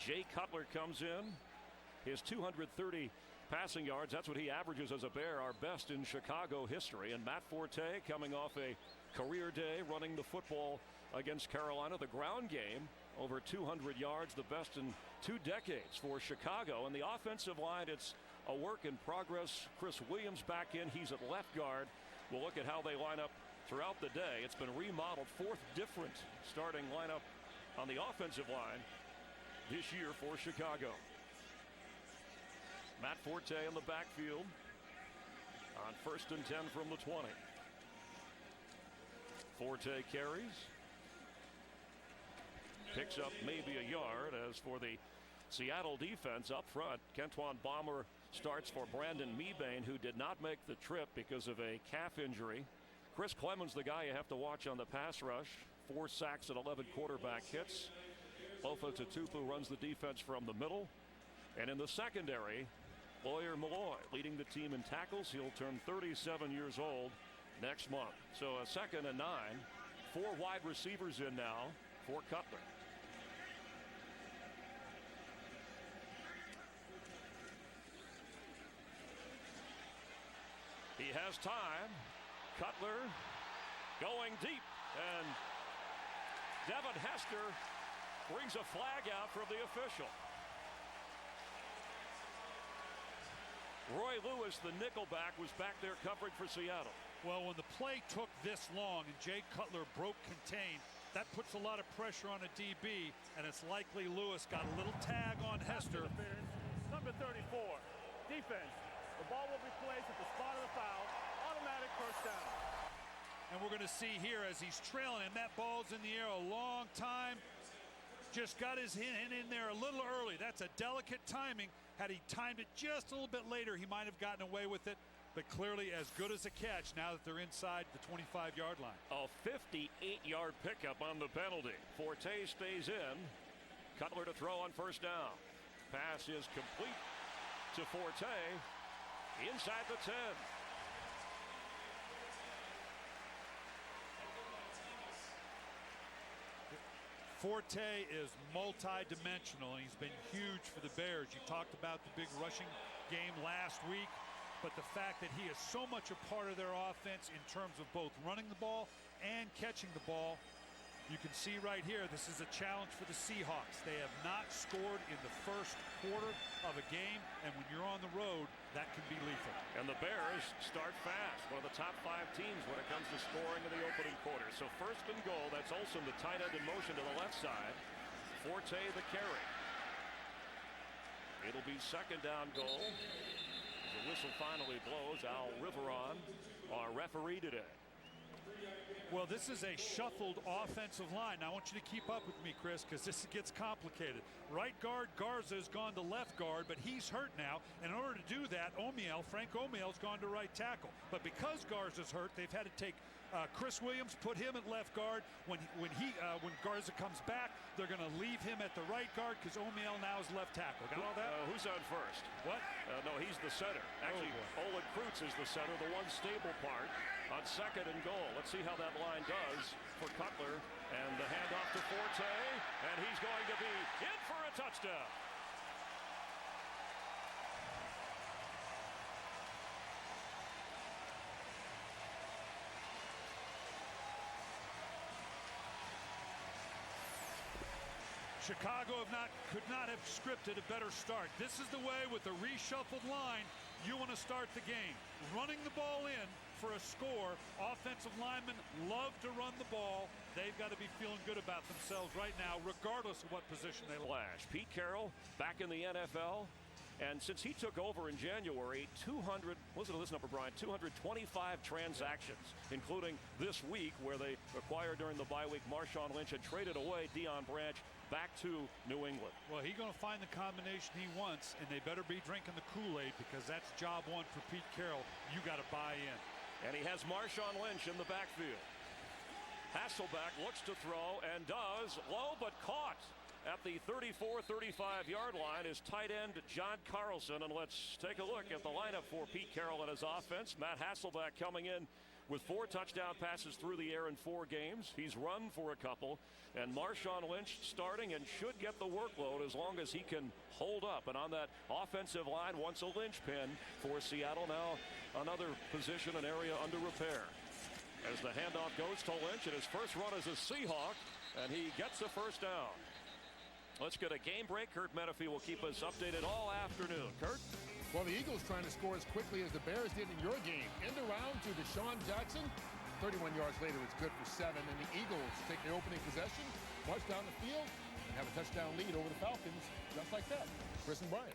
Jay Cutler comes in. His 230 passing yards, that's what he averages as a Bear, our best in Chicago history. And Matt Forte coming off a career day running the football against Carolina. The ground game, over 200 yards, the best in 2 decades for Chicago. And the offensive line, it's a work in progress. Chris Williams back in. He's at left guard. We'll look at how they line up throughout the day. It's been remodeled. 4th different starting lineup on the offensive line this year for Chicago. Matt Forte in the backfield on 1st and 10 from the 20. Forte carries. Picks up maybe a yard. As for the Seattle defense up front, Kentuan Bomber starts for Brandon Mebane, who did not make the trip because of a calf injury. Chris Clemens, the guy you have to watch on the pass rush. 4 sacks and 11 quarterback hits. Lofa Tatupu runs the defense from the middle. And in the secondary, Lawyer Malloy leading the team in tackles. He'll turn 37 years old next month. So a 2nd and 9. 4 wide receivers in now for Cutler. He has time. Cutler going deep, and Devin Hester brings a flag out from the official. Roy Lewis, the nickelback, was back there covering for Seattle. Well, when the play took this long and Jay Cutler broke contain, that puts a lot of pressure on a DB, and it's likely Lewis got a little tag on Hester. Number 34, defense. The ball will be placed at the spot of the foul. Automatic first down. And we're going to see here as he's trailing, and that ball's in the air a long time. Just got his hand in there a little early. That's a delicate timing. Had he timed it just a little bit later, he might have gotten away with it. But clearly as good as a catch now that they're inside the 25-yard line. A 58-yard pickup on the penalty. Forte stays in. Cutler to throw on first down. Pass is complete to Forte inside the 10. Forte is multi-dimensional, and he's been huge for the Bears. You talked about the big rushing game last week, but the fact that he is so much a part of their offense in terms of both running the ball and catching the ball. You can see right here, this is a challenge for the Seahawks. They have not scored in the first quarter of a game, and when you're on the road, that can be lethal. And the Bears start fast. One of the top 5 teams when it comes to scoring in the opening quarter. So 1st and goal. That's Olsen, the tight end, in motion to the left side. Forte the carry. It'll be 2nd down goal. The whistle finally blows. Al Riveron, our referee today. Well, this is a shuffled offensive line. Now, I want you to keep up with me, Chris, because this gets complicated. Right guard Garza has gone to left guard, but he's hurt now. And in order to do that, Frank Omiel's gone to right tackle. But because Garza's hurt, they've had to take Chris Williams, put him at left guard. When Garza comes back, they're going to leave him at the right guard because Omiel now is left tackle. Got all that? Who's on first? What? No, he's the center. Actually, Olin Kreutz is the center, the one stable part on 2nd and goal. Let's see how that line does for Cutler. And the handoff to Forte, and he's going to be in for a touchdown. Chicago could not have scripted a better start. This is the way with the reshuffled line you want to start the game. Running the ball in for a score. Offensive linemen love to run the ball. They've got to be feeling good about themselves right now, regardless of what position they flash. Pete Carroll back in the NFL. And since he took over in January, 225 transactions, including this week where they acquired during the bye week Marshawn Lynch and traded away Deion Branch back to New England. Well, he's going to find the combination he wants, and they better be drinking the Kool-Aid because that's job one for Pete Carroll. You got to buy in. And he has Marshawn Lynch in the backfield. Hasselbeck looks to throw and does. Low but caught at the 34-35-yard line is tight end John Carlson. And let's take a look at the lineup for Pete Carroll and his offense. Matt Hasselbeck coming in with 4 touchdown passes through the air in 4 games. He's run for a couple. And Marshawn Lynch starting and should get the workload as long as he can hold up. And on that offensive line, once a linchpin for Seattle. Now another position, an area under repair. As the handoff goes to Lynch, and his first run as a Seahawk, and he gets the first down. Let's get a game break. Kurt Menefee will keep us updated all afternoon. Kurt? Well, the Eagles trying to score as quickly as the Bears did in your game. End around to Deshaun Jackson. 31 yards later, it's good for 7. And the Eagles take the opening possession, march down the field, and have a touchdown lead over the Falcons, just like that. Chris and Brian.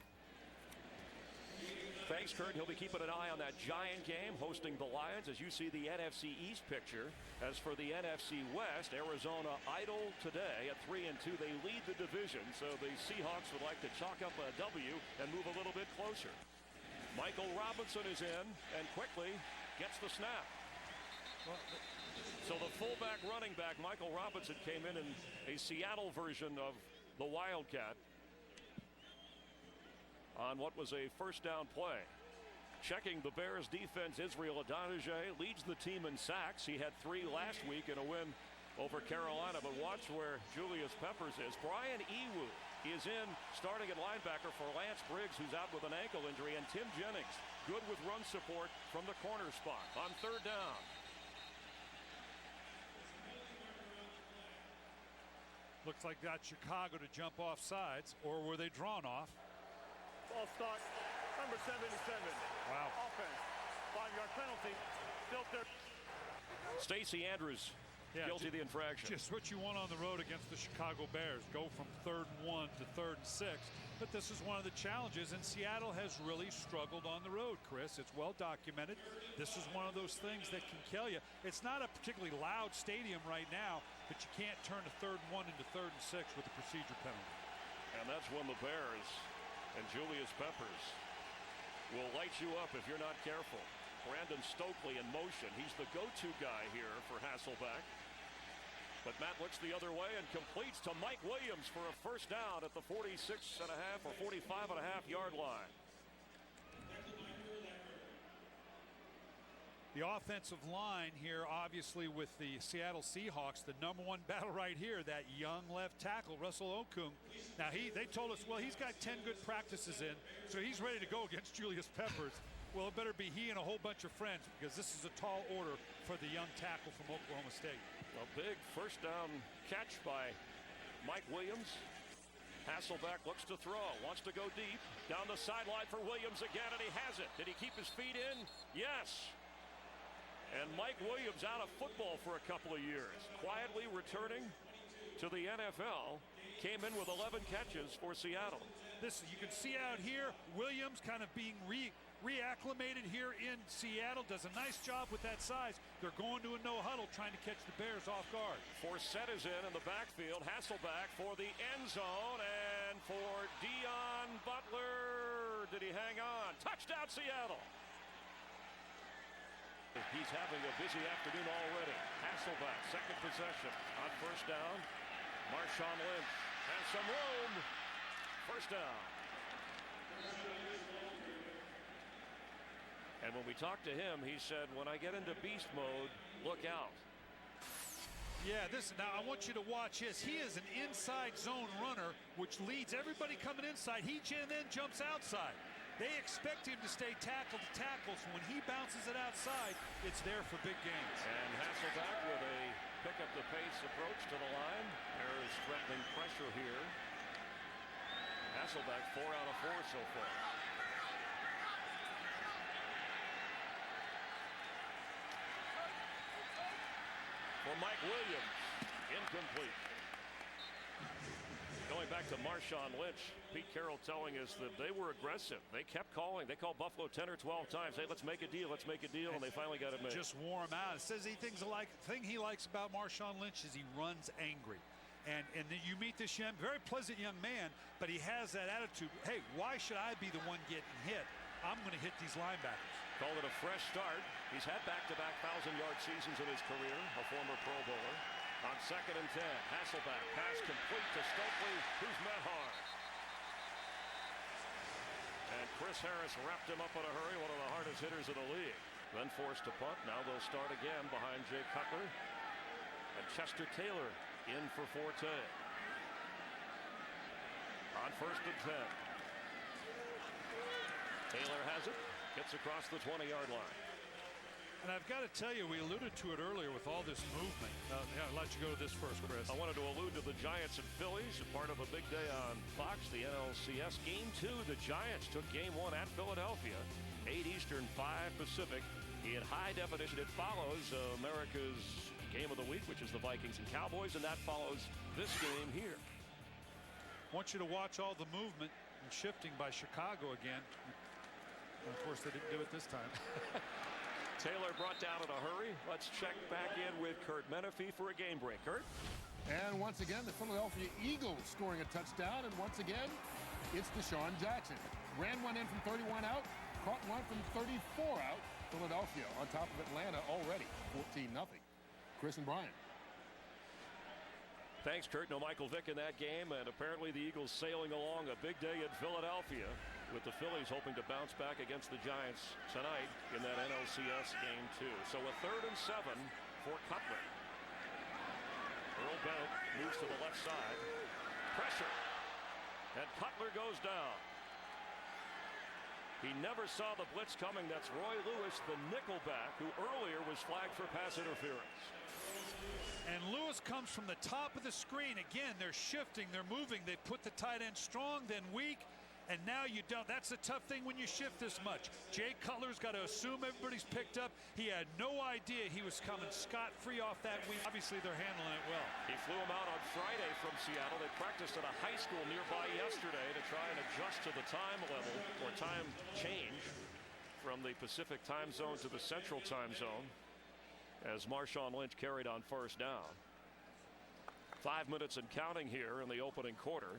Thanks, Kurt. He'll be keeping an eye on that Giant game, hosting the Lions, as you see the NFC East picture. As for the NFC West, Arizona idle today at 3-2. They lead the division, so the Seahawks would like to chalk up a W and move a little bit closer. Michael Robinson is in and quickly gets the snap. So the fullback running back, Michael Robinson, came in a Seattle version of the Wildcat on what was a first down play. Checking the Bears defense, Israel Adonijah leads the team in sacks. He had 3 last week in a win over Carolina, but watch where Julius Peppers is. Brian Ewu is in starting at linebacker for Lance Briggs, who's out with an ankle injury, and Tim Jennings good with run support from the corner spot on third down. Looks like got Chicago to jump off sides, or were they drawn off? Ball start, number 77. Wow. Offense, 5-yard penalty, still there. Stacey Andrews guilty of the infraction. Just what you want on the road against the Chicago Bears. Go from 3rd and 1 to 3rd and 6. But this is one of the challenges, and Seattle has really struggled on the road, Chris. It's well documented. This is one of those things that can kill you. It's not a particularly loud stadium right now, but you can't turn a 3rd and 1 into 3rd and 6 with a procedure penalty. And that's when the Bears and Julius Peppers will light you up if you're not careful. Brandon Stokely in motion. He's the go-to guy here for Hasselbeck. But Matt looks the other way and completes to Mike Williams for a first down at the 46.5 or 45.5-yard line. The offensive line here, obviously, with the Seattle Seahawks, the #1 battle right here, that young left tackle, Russell Okung. Now, they told us, well, he's got 10 good practices in, so he's ready to go against Julius Peppers. Well, it better be he and a whole bunch of friends, because this is a tall order for the young tackle from Oklahoma State. A big first down catch by Mike Williams. Hasselbeck looks to throw, wants to go deep. Down the sideline for Williams again, and he has it. Did he keep his feet in? Yes. And Mike Williams out of football for a couple of years. Quietly returning to the NFL. Came in with 11 catches for Seattle. This, you can see out here, Williams kind of being reacclimated here in Seattle. Does a nice job with that size. They're going to a no huddle trying to catch the Bears off guard. Forsett is in the backfield. Hasselbeck for the end zone, and for Dion Butler. Did he hang on? Touchdown Seattle. He's having a busy afternoon already. Hasselbeck, second possession on first down. Marshawn Lynch has some room. First down. And when we talked to him, he said, when I get into beast mode, look out. Yeah, now I want you to watch this. He is an inside zone runner, which leads everybody coming inside. He then jumps outside. They expect him to stay tackle to tackle, so when he bounces it outside, it's there for big gains. And Hasselbeck with a pick up the pace approach to the line. There's threatening pressure here. Hasselbeck 4 out of 4 so far. For Mike Williams, incomplete. Going back to Marshawn Lynch, Pete Carroll telling us that they were aggressive. They kept calling. They called Buffalo 10 or 12 times. Hey, let's make a deal. Let's make a deal. And they finally got it made. Just wore him out. It says the thing he likes about Marshawn Lynch is he runs angry. And then you meet this very pleasant young man, but he has that attitude. Hey, why should I be the one getting hit? I'm going to hit these linebackers. Call it a fresh start. He's had back-to-back 1,000-yard seasons in his career, a former Pro Bowler. On 2nd and 10, Hasselbeck pass complete to Stokely, who's met hard. And Chris Harris wrapped him up in a hurry, one of the hardest hitters in the league. then forced to punt. Now they'll start again behind Jay Cutler. And Chester Taylor in for Forte. On 1st and 10. Taylor has it. Gets across the 20-yard line. And I've got to tell you, we alluded to it earlier with all this movement. Yeah, I'll let you go to this first, Chris. I wanted to allude to the Giants and Phillies, part of a big day on Fox, the NLCS. Game 2, the Giants took Game 1 at Philadelphia. 8 Eastern, 5 Pacific. In high definition, it follows America's game of the week, which is the Vikings and Cowboys, and that follows this game here. I want you to watch all the movement and shifting by Chicago again. And of course, they didn't do it this time. Taylor brought down in a hurry. Let's check back in with Kurt Menefee for a game break. Kurt? And once again, the Philadelphia Eagles scoring a touchdown. And once again, it's Deshaun Jackson. Ran one in from 31 out, caught one from 34 out. Philadelphia on top of Atlanta already, 14-0. Chris and Brian. Thanks, Kurt. No Michael Vick in that game, and apparently the Eagles sailing along a big day in Philadelphia, with the Phillies hoping to bounce back against the Giants tonight in that NLCS game 2. So a 3rd and 7 for Cutler. Earl Bennett moves to the left side. Pressure. And Cutler goes down. He never saw the blitz coming. That's Roy Lewis, the nickelback, who earlier was flagged for pass interference. And Lewis comes from the top of the screen. Again, they're shifting, they're moving. They put the tight end strong, then weak, and now you don't. That's a tough thing when you shift this much. Jay Cutler's got to assume everybody's picked up. He had no idea he was coming scot-free off that week. Obviously, they're handling it well. He flew him out on Friday from Seattle. They practiced at a high school nearby yesterday to try and adjust to the time level or time change from the Pacific time zone to the Central time zone, as Marshawn Lynch carried on 1st down. 5 minutes and counting here in the opening quarter.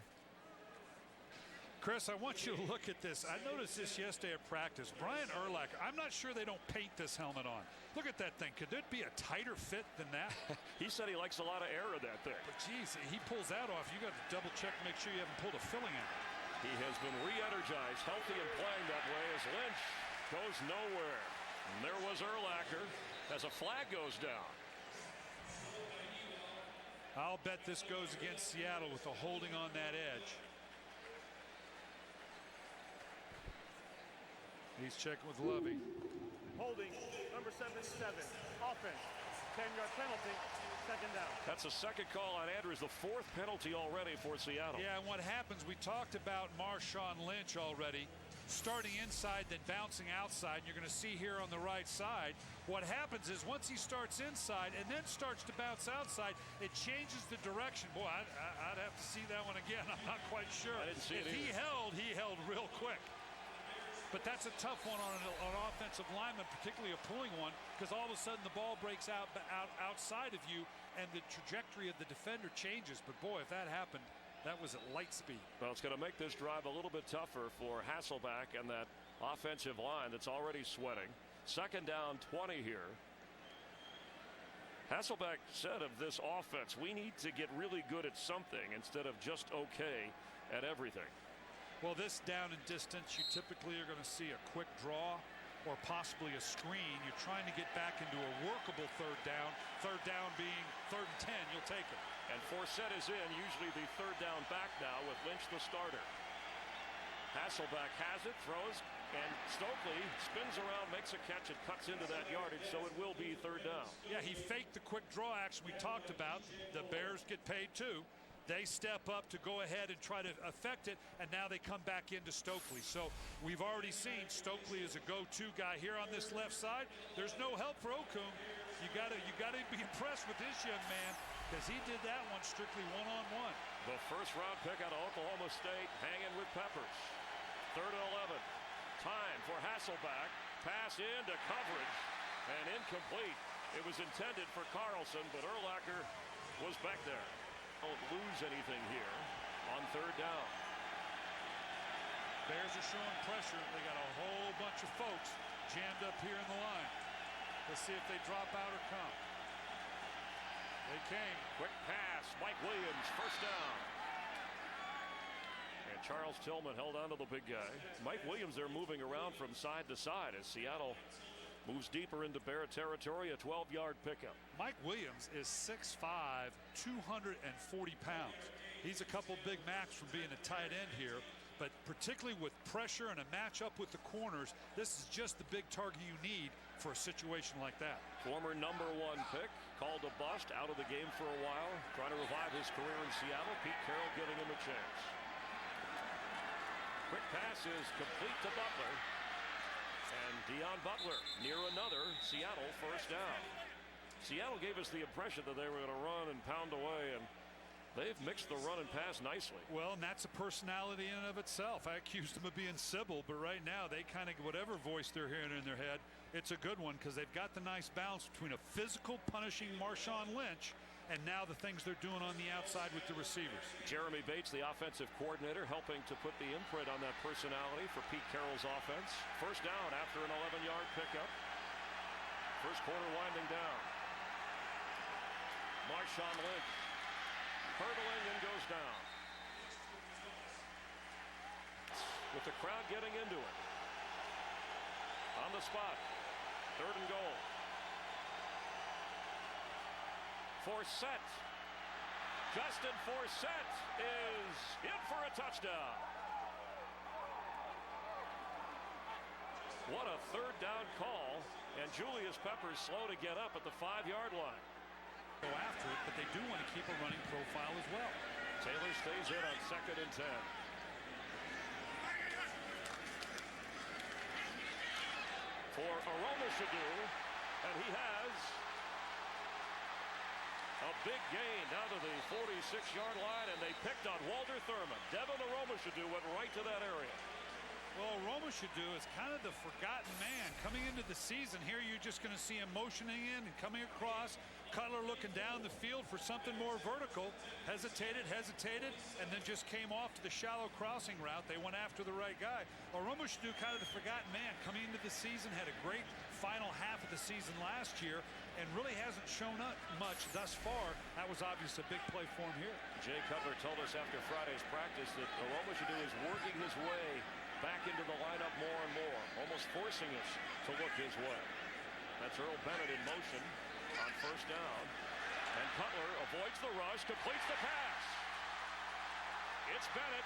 Chris, I want you to look at this. I noticed this yesterday at practice. Brian Urlacher, I'm not sure they don't paint this helmet on. Look at that thing. Could it be a tighter fit than that? He said he likes a lot of air in that thing. But geez, he pulls that off. You got to double check to make sure you haven't pulled a filling in. He has been re-energized, healthy and playing that way as Lynch goes nowhere. And there was Urlacher as a flag goes down. I'll bet this goes against Seattle with the holding on that edge. He's checking with Lovey. Holding, number 77, offense, 10-yard penalty, 2nd down. That's a second call on Andrews, the 4th penalty already for Seattle. Yeah, and what happens, we talked about Marshawn Lynch already, starting inside, then bouncing outside. You're going to see here on the right side, what happens is once he starts inside and then starts to bounce outside, it changes the direction. Boy, I'd have to see that one again. I'm not quite sure. I didn't see if it either. he held real quick. But that's a tough one on an offensive lineman, particularly a pulling one, because all of a sudden the ball breaks outside of you and the trajectory of the defender changes. But boy, if that happened, that was at light speed. Well, it's going to make this drive a little bit tougher for Hasselbeck and that offensive line that's already sweating. 2nd down, 20 here. Hasselbeck said of this offense, we need to get really good at something instead of just okay at everything. Well, this down and distance, you typically are going to see a quick draw or possibly a screen. You're trying to get back into a workable 3rd down. 3rd down being 3rd and 10, you'll take it. And Forsett is in, usually the 3rd down back now with Lynch the starter. Hasselbeck has it, throws, and Stokely spins around, makes a catch, and cuts into that yardage, so it will be 3rd down. Yeah, he faked the quick draw action we talked about. The Bears get paid too. They step up to go ahead and try to affect it, and now they come back into Stokely. So we've already seen Stokely is a go-to guy here on this left side. There's no help for Okung. You gotta be impressed with this young man, because he did that one strictly one-on-one. The 1st-round pick out of Oklahoma State hanging with Peppers. 3rd and 11. Time for Hasselbeck. Pass into coverage and incomplete. It was intended for Carlson, but Urlacher was back there. Don't lose anything here on 3rd down. Bears are showing pressure. They got a whole bunch of folks jammed up here in the line. Let's see if they drop out or come. They came. Quick pass. Mike Williams, 1st down. And Charles Tillman held on to the big guy. Mike Williams, they're moving around from side to side as Seattle Moves deeper into Bear territory, a 12-yard pickup. Mike Williams is 6'5", 240 pounds. He's a couple Big Macs from being a tight end here, but particularly with pressure and a matchup with the corners, this is just the big target you need for a situation like that. Former #1 pick, called a bust, out of the game for a while, trying to revive his career in Seattle. Pete Carroll giving him a chance. Quick pass is complete to Butler. And Deion Butler near another Seattle first down. Seattle gave us the impression that they were going to run and pound away, and they've mixed the run and pass nicely. Well, and that's a personality in and of itself. I accused them of being civil, but right now they kind of, whatever voice they're hearing in their head, it's a good one because they've got the nice balance between a physical punishing Marshawn Lynch and now the things they're doing on the outside with the receivers. Jeremy Bates, the offensive coordinator, helping to put the imprint on that personality for Pete Carroll's offense. First down after an 11-yard pickup. First quarter winding down. Marshawn Lynch hurdling and goes down. With the crowd getting into it. On the spot. 3rd and goal. Forsett. Justin Forsett is in for a touchdown. What a 3rd down call. And Julius Peppers slow to get up at the 5-yard line. Go after it, but they do want to keep a running profile as well. Taylor stays in on 2nd and 10. For Aroma-Shadu, and he has a big gain down to the 46-yard line, and they picked on Walter Thurman. Devin Aroma-Shadu went right to that area. Well, Aroma-Shadu is kind of the forgotten man. Coming into the season here, you're just going to see him motioning in and coming across. Cutler looking down the field for something more vertical. Hesitated, and then just came off to the shallow crossing route. They went after the right guy. Aroma-Shadu, kind of the forgotten man. Coming into the season, had a great final half of the season last year, and really hasn't shown up much thus far. That was obviously a big play for him here. Jay Cutler told us after Friday's practice that Aroma-Shadu is working his way back into the lineup more and more, almost forcing us to look his way. That's Earl Bennett in motion on first down. And Cutler avoids the rush, completes the pass. It's Bennett.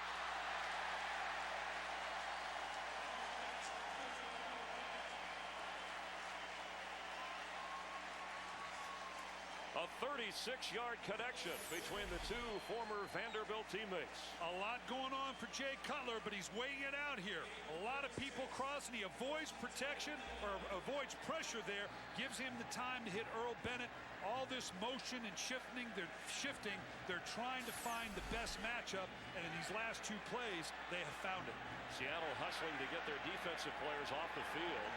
A 36-yard connection between the two former Vanderbilt teammates. A lot going on for Jay Cutler, but he's weighing it out here. A lot of people crossing. He avoids protection or avoids pressure there. Gives him the time to hit Earl Bennett. All this motion and shifting. They're trying to find the best matchup, and in these last 2 plays, they have found it. Seattle hustling to get their defensive players off the field.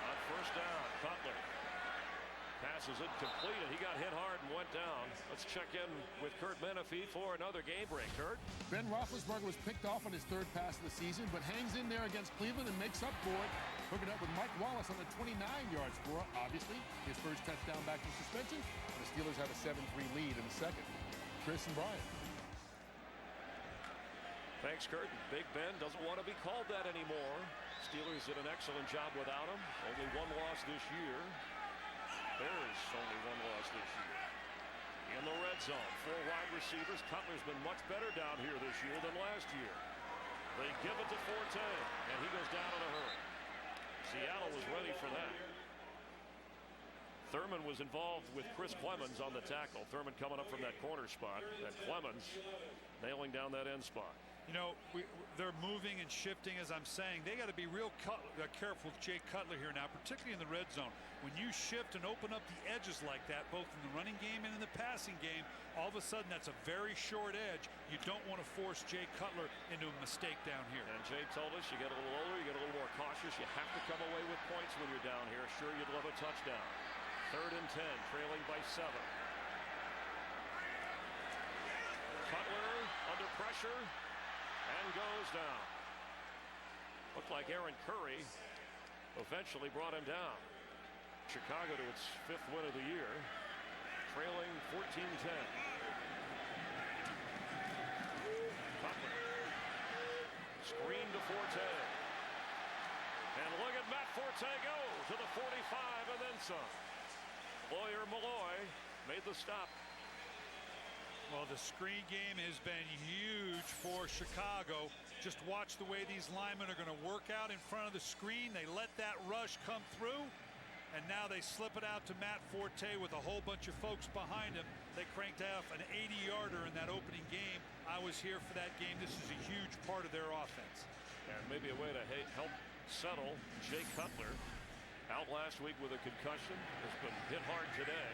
On first down, Cutler. Pass is incomplete, and he got hit hard and went down. Let's check in with Kurt Menefee for another game break. Kurt? Ben Roethlisberger was picked off on his 3rd pass of the season, but hangs in there against Cleveland and makes up for it. Hooking up with Mike Wallace on the 29-yard score. Obviously, his first touchdown back from suspension. The Steelers have a 7-3 lead in the second. Chris and Brian. Thanks, Kurt. Big Ben doesn't want to be called that anymore. Steelers did an excellent job without him. Only 1 loss this year. Bears only 1 loss this year. In the red zone, 4 wide receivers. Cutler's been much better down here this year than last year. They give it to Forte, and he goes down in a hurry. Seattle was ready for that. Thurman was involved with Chris Clemens on the tackle. Thurman coming up from that corner spot, and Clemens nailing down that end spot. You know, they're moving and shifting, as I'm saying. They got to be real careful with Jay Cutler here now, particularly in the red zone. When you shift and open up the edges like that, both in the running game and in the passing game, all of a sudden that's a very short edge. You don't want to force Jay Cutler into a mistake down here. And Jay told us you get a little older, you get a little more cautious. You have to come away with points when you're down here. Sure, you'd love a touchdown. 3rd and 10, trailing by 7. Cutler under pressure. And goes down. Looked like Aaron Curry eventually brought him down. Chicago to its 5th win of the year, trailing 14-10. Cutler. Screen to Forte. And And look at Matt Forte go to the 45 and then some. Lawyer Malloy made the stop. Well, the screen game has been huge for Chicago. Just watch the way these linemen are going to work out in front of the screen. They let that rush come through, and now they slip it out to Matt Forte with a whole bunch of folks behind him. They cranked off an 80-yarder in that opening game. I was here for that game. This is a huge part of their offense. And maybe a way to help settle Jay Cutler. Out last week with a concussion. Has been hit hard today.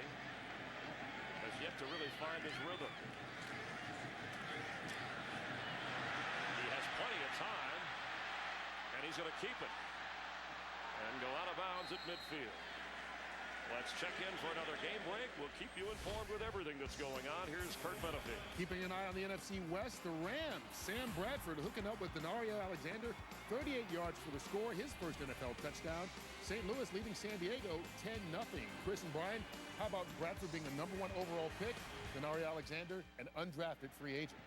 Has yet to really find his rhythm. He has plenty of time, and he's going to keep it and go out of bounds at midfield. Let's check in for another game break. We'll keep you informed with everything that's going on. Here's Kurt Menefee. Keeping an eye on the NFC West, the Rams. Sam Bradford hooking up with Denario Alexander. 38 yards for the score, his first NFL touchdown. St. Louis leading San Diego 10-0. Chris and Brian, how about Bradford being the #1 overall pick? Denario Alexander, an undrafted free agent.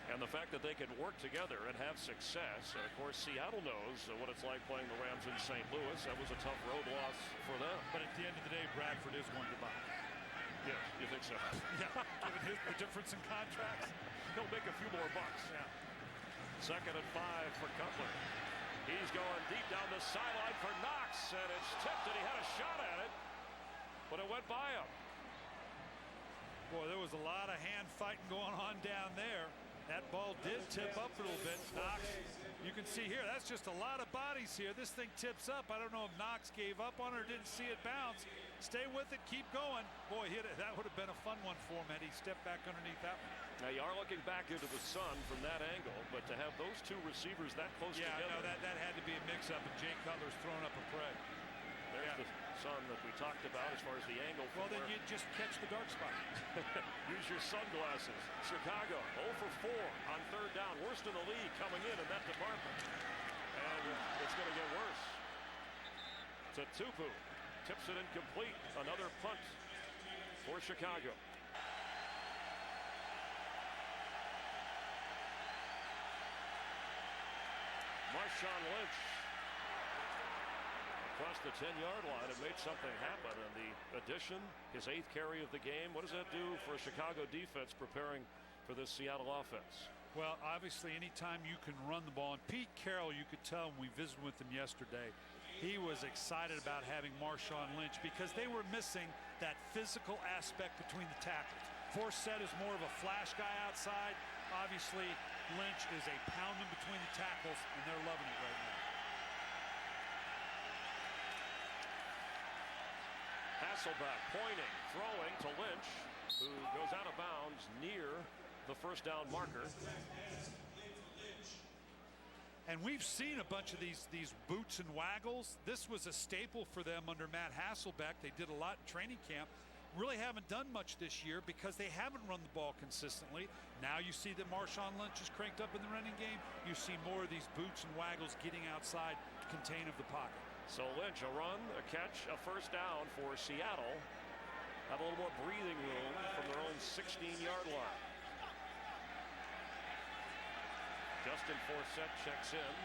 And the fact that they can work together and have success. And of course, Seattle knows what it's like playing the Rams in St. Louis. That was a tough road loss for them. But at the end of the day, Bradford is going to buy. Yes, you think so? Yeah, given the difference in contracts. He'll make a few more bucks. Yeah. 2nd and 5 for Cutler. He's going deep down the sideline for Knox, and it's tipped, and he had a shot at it, but it went by him. Boy, there was a lot of hand fighting going on down there. That ball did tip up a little bit. Knox, you can see here, that's just a lot of bodies here. This thing tips up. I don't know if Knox gave up on it or didn't see it bounce. Stay with it, keep going. Boy, that would have been a fun one for him had he stepped back underneath that one. Now, you are looking back into the sun from that angle, but to have those two receivers that close together. Yeah, no, that had to be a mix-up, and Jay Cutler's throwing up a prey. There's the sun that we talked about as far as the angle. Well, then you just catch the dark spot. Use your sunglasses. Chicago 0 for 4 on 3rd down. Worst in the league coming in that department. And it's going to get worse. To Tupu. Tips it incomplete. Another punt for Chicago. Marshawn Lynch across the 10-yard line and made something happen. And the addition, his 8th carry of the game. What does that do for a Chicago defense preparing for this Seattle offense? Well, obviously, anytime you can run the ball, and Pete Carroll, you could tell when we visited with him yesterday, he was excited about having Marshawn Lynch because they were missing that physical aspect between the tackles. Forsett is more of a flash guy outside. Obviously, Lynch is a pounding between the tackles, and they're loving it right now. Hasselbeck pointing, throwing to Lynch, who goes out of bounds near the first down marker. And we've seen a bunch of these boots and waggles. This was a staple for them under Matt Hasselbeck. They did a lot in training camp. Really haven't done much this year because they haven't run the ball consistently. Now you see that Marshawn Lynch is cranked up in the running game. You see more of these boots and waggles getting outside, contain of the pocket. So Lynch, a run, a catch, a first down for Seattle. Have a little more breathing room from their own 16-yard line. Justin Forsett checks in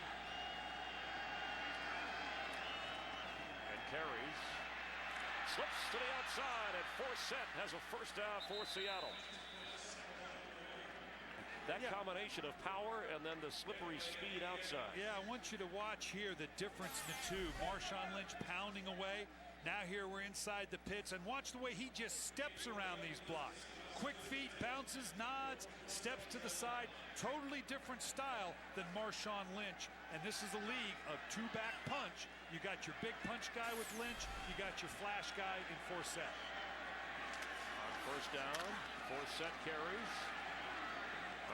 and carries. Slips to the outside, and Forsett has a first down for Seattle. That combination of power and then the slippery speed outside. Yeah, I want you to watch here the difference in the two. Marshawn Lynch pounding away. Now here we're inside the pits, and watch the way he just steps around these blocks. Quick feet, bounces, nods, steps to the side. Totally different style than Marshawn Lynch. And this is a league of two-back punch. You got your big punch guy with Lynch. You got your flash guy in Forsett. On first down, Forsett carries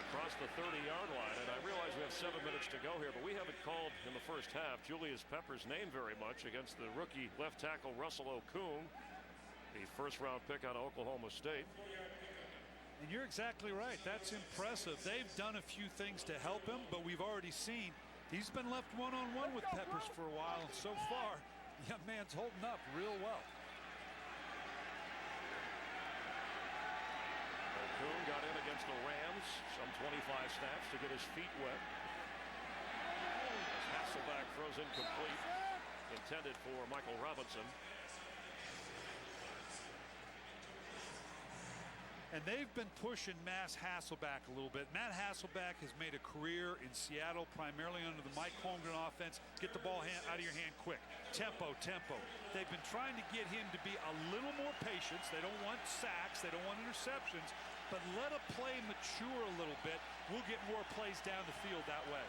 across the 30-yard line. And I realize we have 7 minutes to go here, but we haven't called in the first half Julius Pepper's name very much against the rookie left tackle Russell Okung, the first-round pick out of Oklahoma State. And you're exactly right. That's impressive. They've done a few things to help him, but we've already seen he's been left one-on-one with Peppers for a while, and so far, the young man's holding up real well. Okung got in against the Rams, some 25 snaps to get his feet wet. As Hasselbeck throws incomplete. Intended for Michael Robinson. And they've been pushing Matt Hasselbeck a little bit. Matt Hasselbeck has made a career in Seattle primarily under the Mike Holmgren offense. Get the ball out of your hand quick. Tempo, tempo. They've been trying to get him to be a little more patient. They don't want sacks. They don't want interceptions. But let a play mature a little bit. We'll get more plays down the field that way.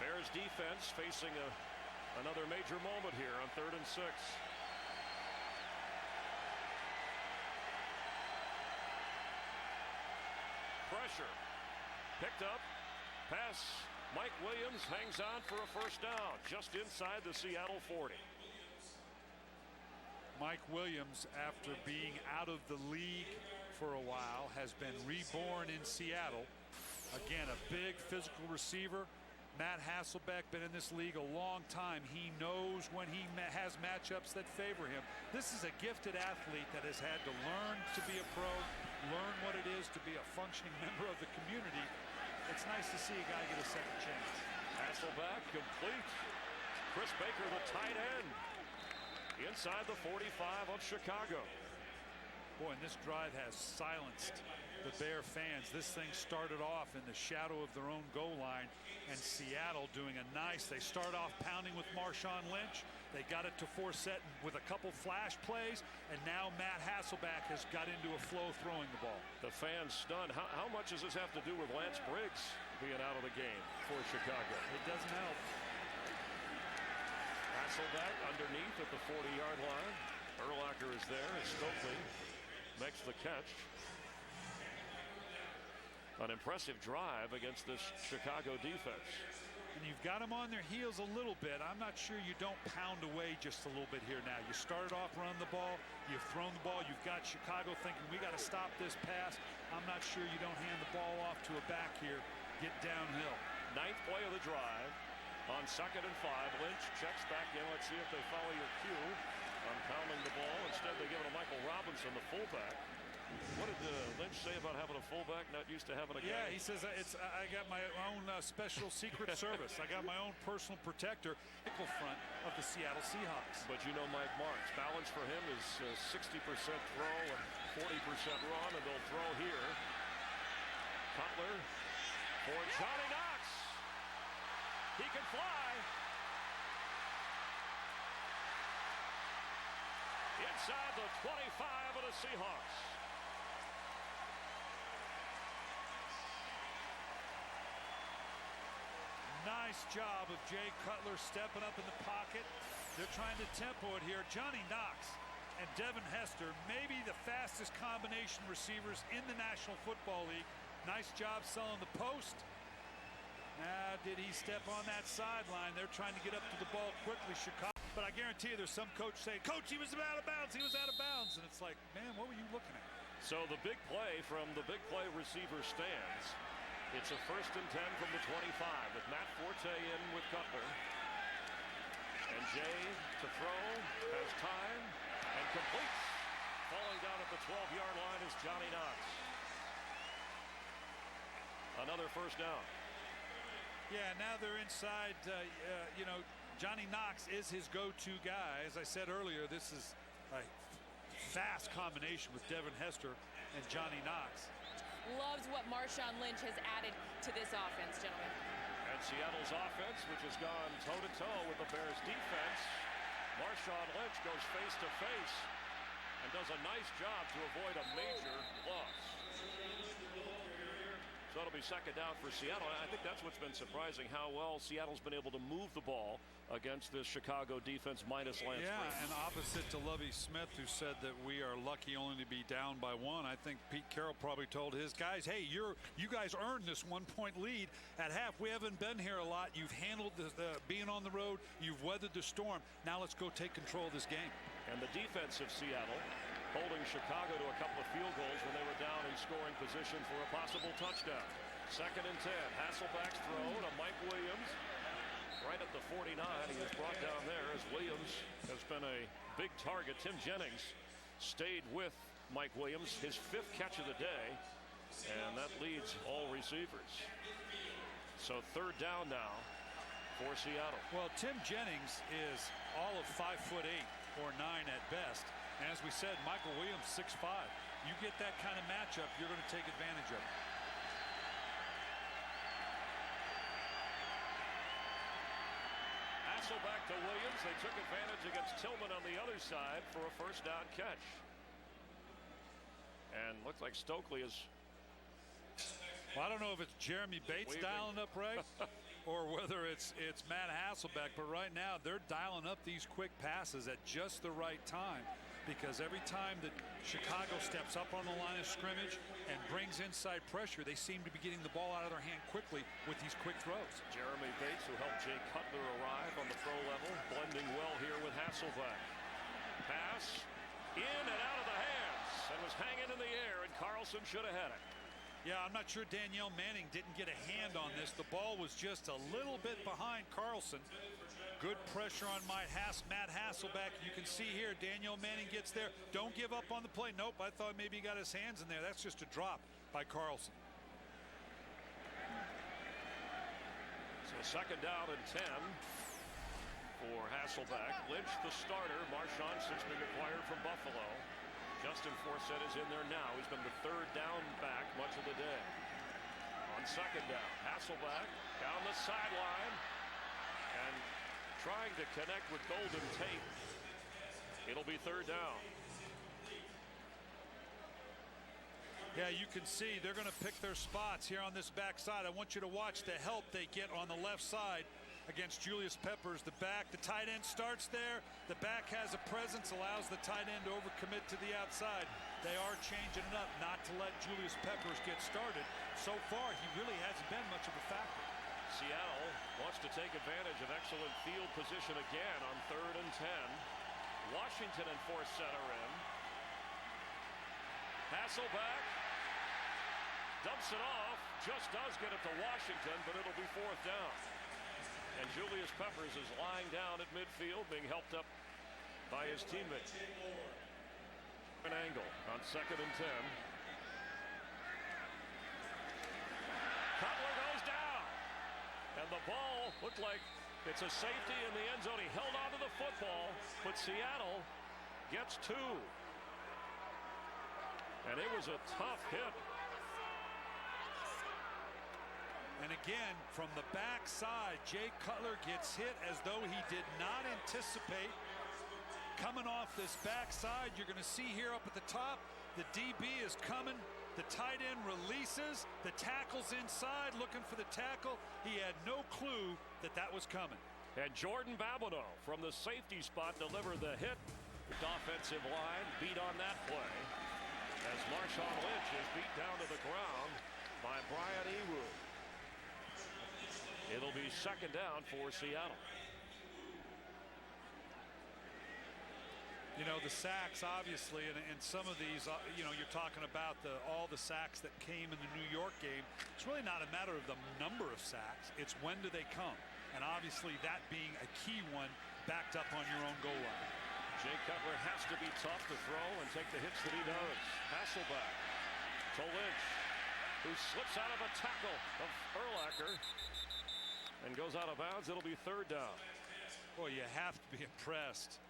Bears defense facing another major moment here on 3rd and 6. Pressure. Picked up. Pass. Mike Williams hangs on for a first down just inside the Seattle 40. Mike Williams, after being out of the league for a while, has been reborn in Seattle. Again, a big physical receiver. Matt Hasselbeck been in this league a long time. He knows when he has matchups that favor him. This is a gifted athlete that has had to learn to be a pro, learn what it is to be a functioning member of the community. It's nice to see a guy get a second chance. Hasselbeck complete. Chris Baker, the tight end, inside the 45 of Chicago. Boy, and this drive has silenced the Bear fans. This thing started off in the shadow of their own goal line, and Seattle doing a nice. They start off pounding with Marshawn Lynch. They got it to Forsett with a couple flash plays, and now Matt Hasselbeck has got into a flow throwing the ball. The fans stunned. How much does this have to do with Lance Briggs being out of the game for Chicago? It doesn't help. Hasselbeck underneath at the 40-yard line. Urlacher is there, and Stokely makes the catch. An impressive drive against this Chicago defense. And you've got them on their heels a little bit. I'm not sure you don't pound away just a little bit here now. You started off running the ball. You've thrown the ball. You've got Chicago thinking, we got to stop this pass. I'm not sure you don't hand the ball off to a back here. Get downhill. 9th play of the drive. On 2nd and 5, Lynch checks back in. Let's see if they follow your cue on pounding the ball. Instead, they give it to Michael Robinson, the fullback. What did Lynch say about having a fullback not used to having a guy? Yeah, he says I got my own special secret service. I got my own personal protector. Nickel front of the Seattle Seahawks. But you know Mike Martz. Balance for him is 60% throw and 40% run, and they'll throw here. Cutler for Johnny Knox. He can fly. Inside the 25 of the Seahawks. Nice job of Jay Cutler stepping up in the pocket. They're trying to tempo it here. Johnny Knox and Devin Hester, maybe the fastest combination receivers in the National Football League. Nice job selling the post. Now, did he step on that sideline? They're trying to get up to the ball quickly, Chicago. But I guarantee you there's some coach saying, Coach, he was out of bounds. He was out of bounds. And it's like, man, what were you looking at? So the big play from the big play receiver stands. It's a 1st and 10 from the 25 with Matt Forte in with Cutler. And Jay to throw, has time, and completes. Falling down at the 12-yard line is Johnny Knox. Another first down. Yeah, now they're inside. You know, Johnny Knox is his go-to guy. As I said earlier, this is a fast combination with Devin Hester and Johnny Knox. Loves what Marshawn Lynch has added to this offense, gentlemen. And Seattle's offense, which has gone toe-to-toe with the Bears defense. Marshawn Lynch goes face-to-face and does a nice job to avoid a major loss. So it'll be 2nd down for Seattle. I think that's what's been surprising, how well Seattle's been able to move the ball against this Chicago defense minus Lance Briggs. Yeah, and opposite to Lovie Smith, who said that we are lucky only to be down by 1. I think Pete Carroll probably told his guys, hey, you guys earned this 1-point lead at half. We haven't been here a lot. You've handled being on the road. You've weathered the storm. Now let's go take control of this game. And the defense of Seattle holding Chicago to a couple of field goals when they were down in scoring position for a possible touchdown. 2nd and 10. Hasselbeck's throw to Mike Williams right at the 49. He was brought down there as Williams has been a big target. Tim Jennings stayed with Mike Williams, his 5th catch of the day, and that leads all receivers. So 3rd down now for Seattle. Well, Tim Jennings is all of 5'8" or 9 at best. And as we said, Michael Williams 6'5". You get that kind of matchup, you're going to take advantage of it. Hasselbeck to Williams. They took advantage against Tillman on the other side for a first down catch. And looks like Stokely is. Well, I don't know if it's Jeremy Bates dialing up right or whether it's Matt Hasselbeck, but right now they're dialing up these quick passes at just the right time, because every time that Chicago steps up on the line of scrimmage and brings inside pressure, they seem to be getting the ball out of their hand quickly with these quick throws. Jeremy Bates, who helped Jay Cutler arrive on the pro level, blending well here with Hasselbeck. Pass in and out of the hands and was hanging in the air, and Carlson should have had it. Yeah, I'm not sure Danielle Manning didn't get a hand on this. The ball was just a little bit behind Carlson. Good pressure on Matt Hasselbeck. You can see here Danielle Manning gets there. Don't give up on the play. Nope, I thought maybe he got his hands in there. That's just a drop by Carlson. So second down and 10 for Hasselbeck. Lynch the starter. Marshawn since being acquired from Buffalo. Justin Forsett is in there now. He's been the third down back much of the day. On second down, Hasselbeck down the sideline and trying to connect with Golden Tate. It'll be third down. Yeah, you can see they're going to pick their spots here on this backside. I want you to watch the help they get on the left side against Julius Peppers. The tight end starts there. The back has a presence, allows the tight end to overcommit to the outside. They are changing it up not to let Julius Peppers get started. So far, he really hasn't been much of a factor. Seattle wants to take advantage of excellent field position again on third and 10. Washington and Forsett are in. Hasselbeck dumps it off, just does get it to Washington, but it'll be fourth down. And Julius Peppers is lying down at midfield, being helped up by his teammate. An angle on second and 10. Cutler goes down. And the ball looked like it's a safety in the end zone. He held on to the football, but Seattle gets two. And it was a tough hit. And again, from the backside, Jay Cutler gets hit as though he did not anticipate coming off this backside. You're going to see here up at the top, the DB is coming. The tight end releases. The tackle's inside looking for the tackle. He had no clue that that was coming. And Jordan Babineau from the safety spot delivered the hit. The offensive line beat on that play as Marshawn Lynch is beat down to the ground by Brian Ewu. It'll be second down for Seattle. You know, the sacks, obviously, and some of these, you know, you're talking about all the sacks that came in the New York game. It's really not a matter of the number of sacks. It's when do they come? And obviously that being a key one backed up on your own goal line. Jay Cutler has to be tough to throw and take the hits that he does. Hasselbeck to Lynch, who slips out of a tackle of Urlacher and goes out of bounds. It'll be third down. Boy, you have to be impressed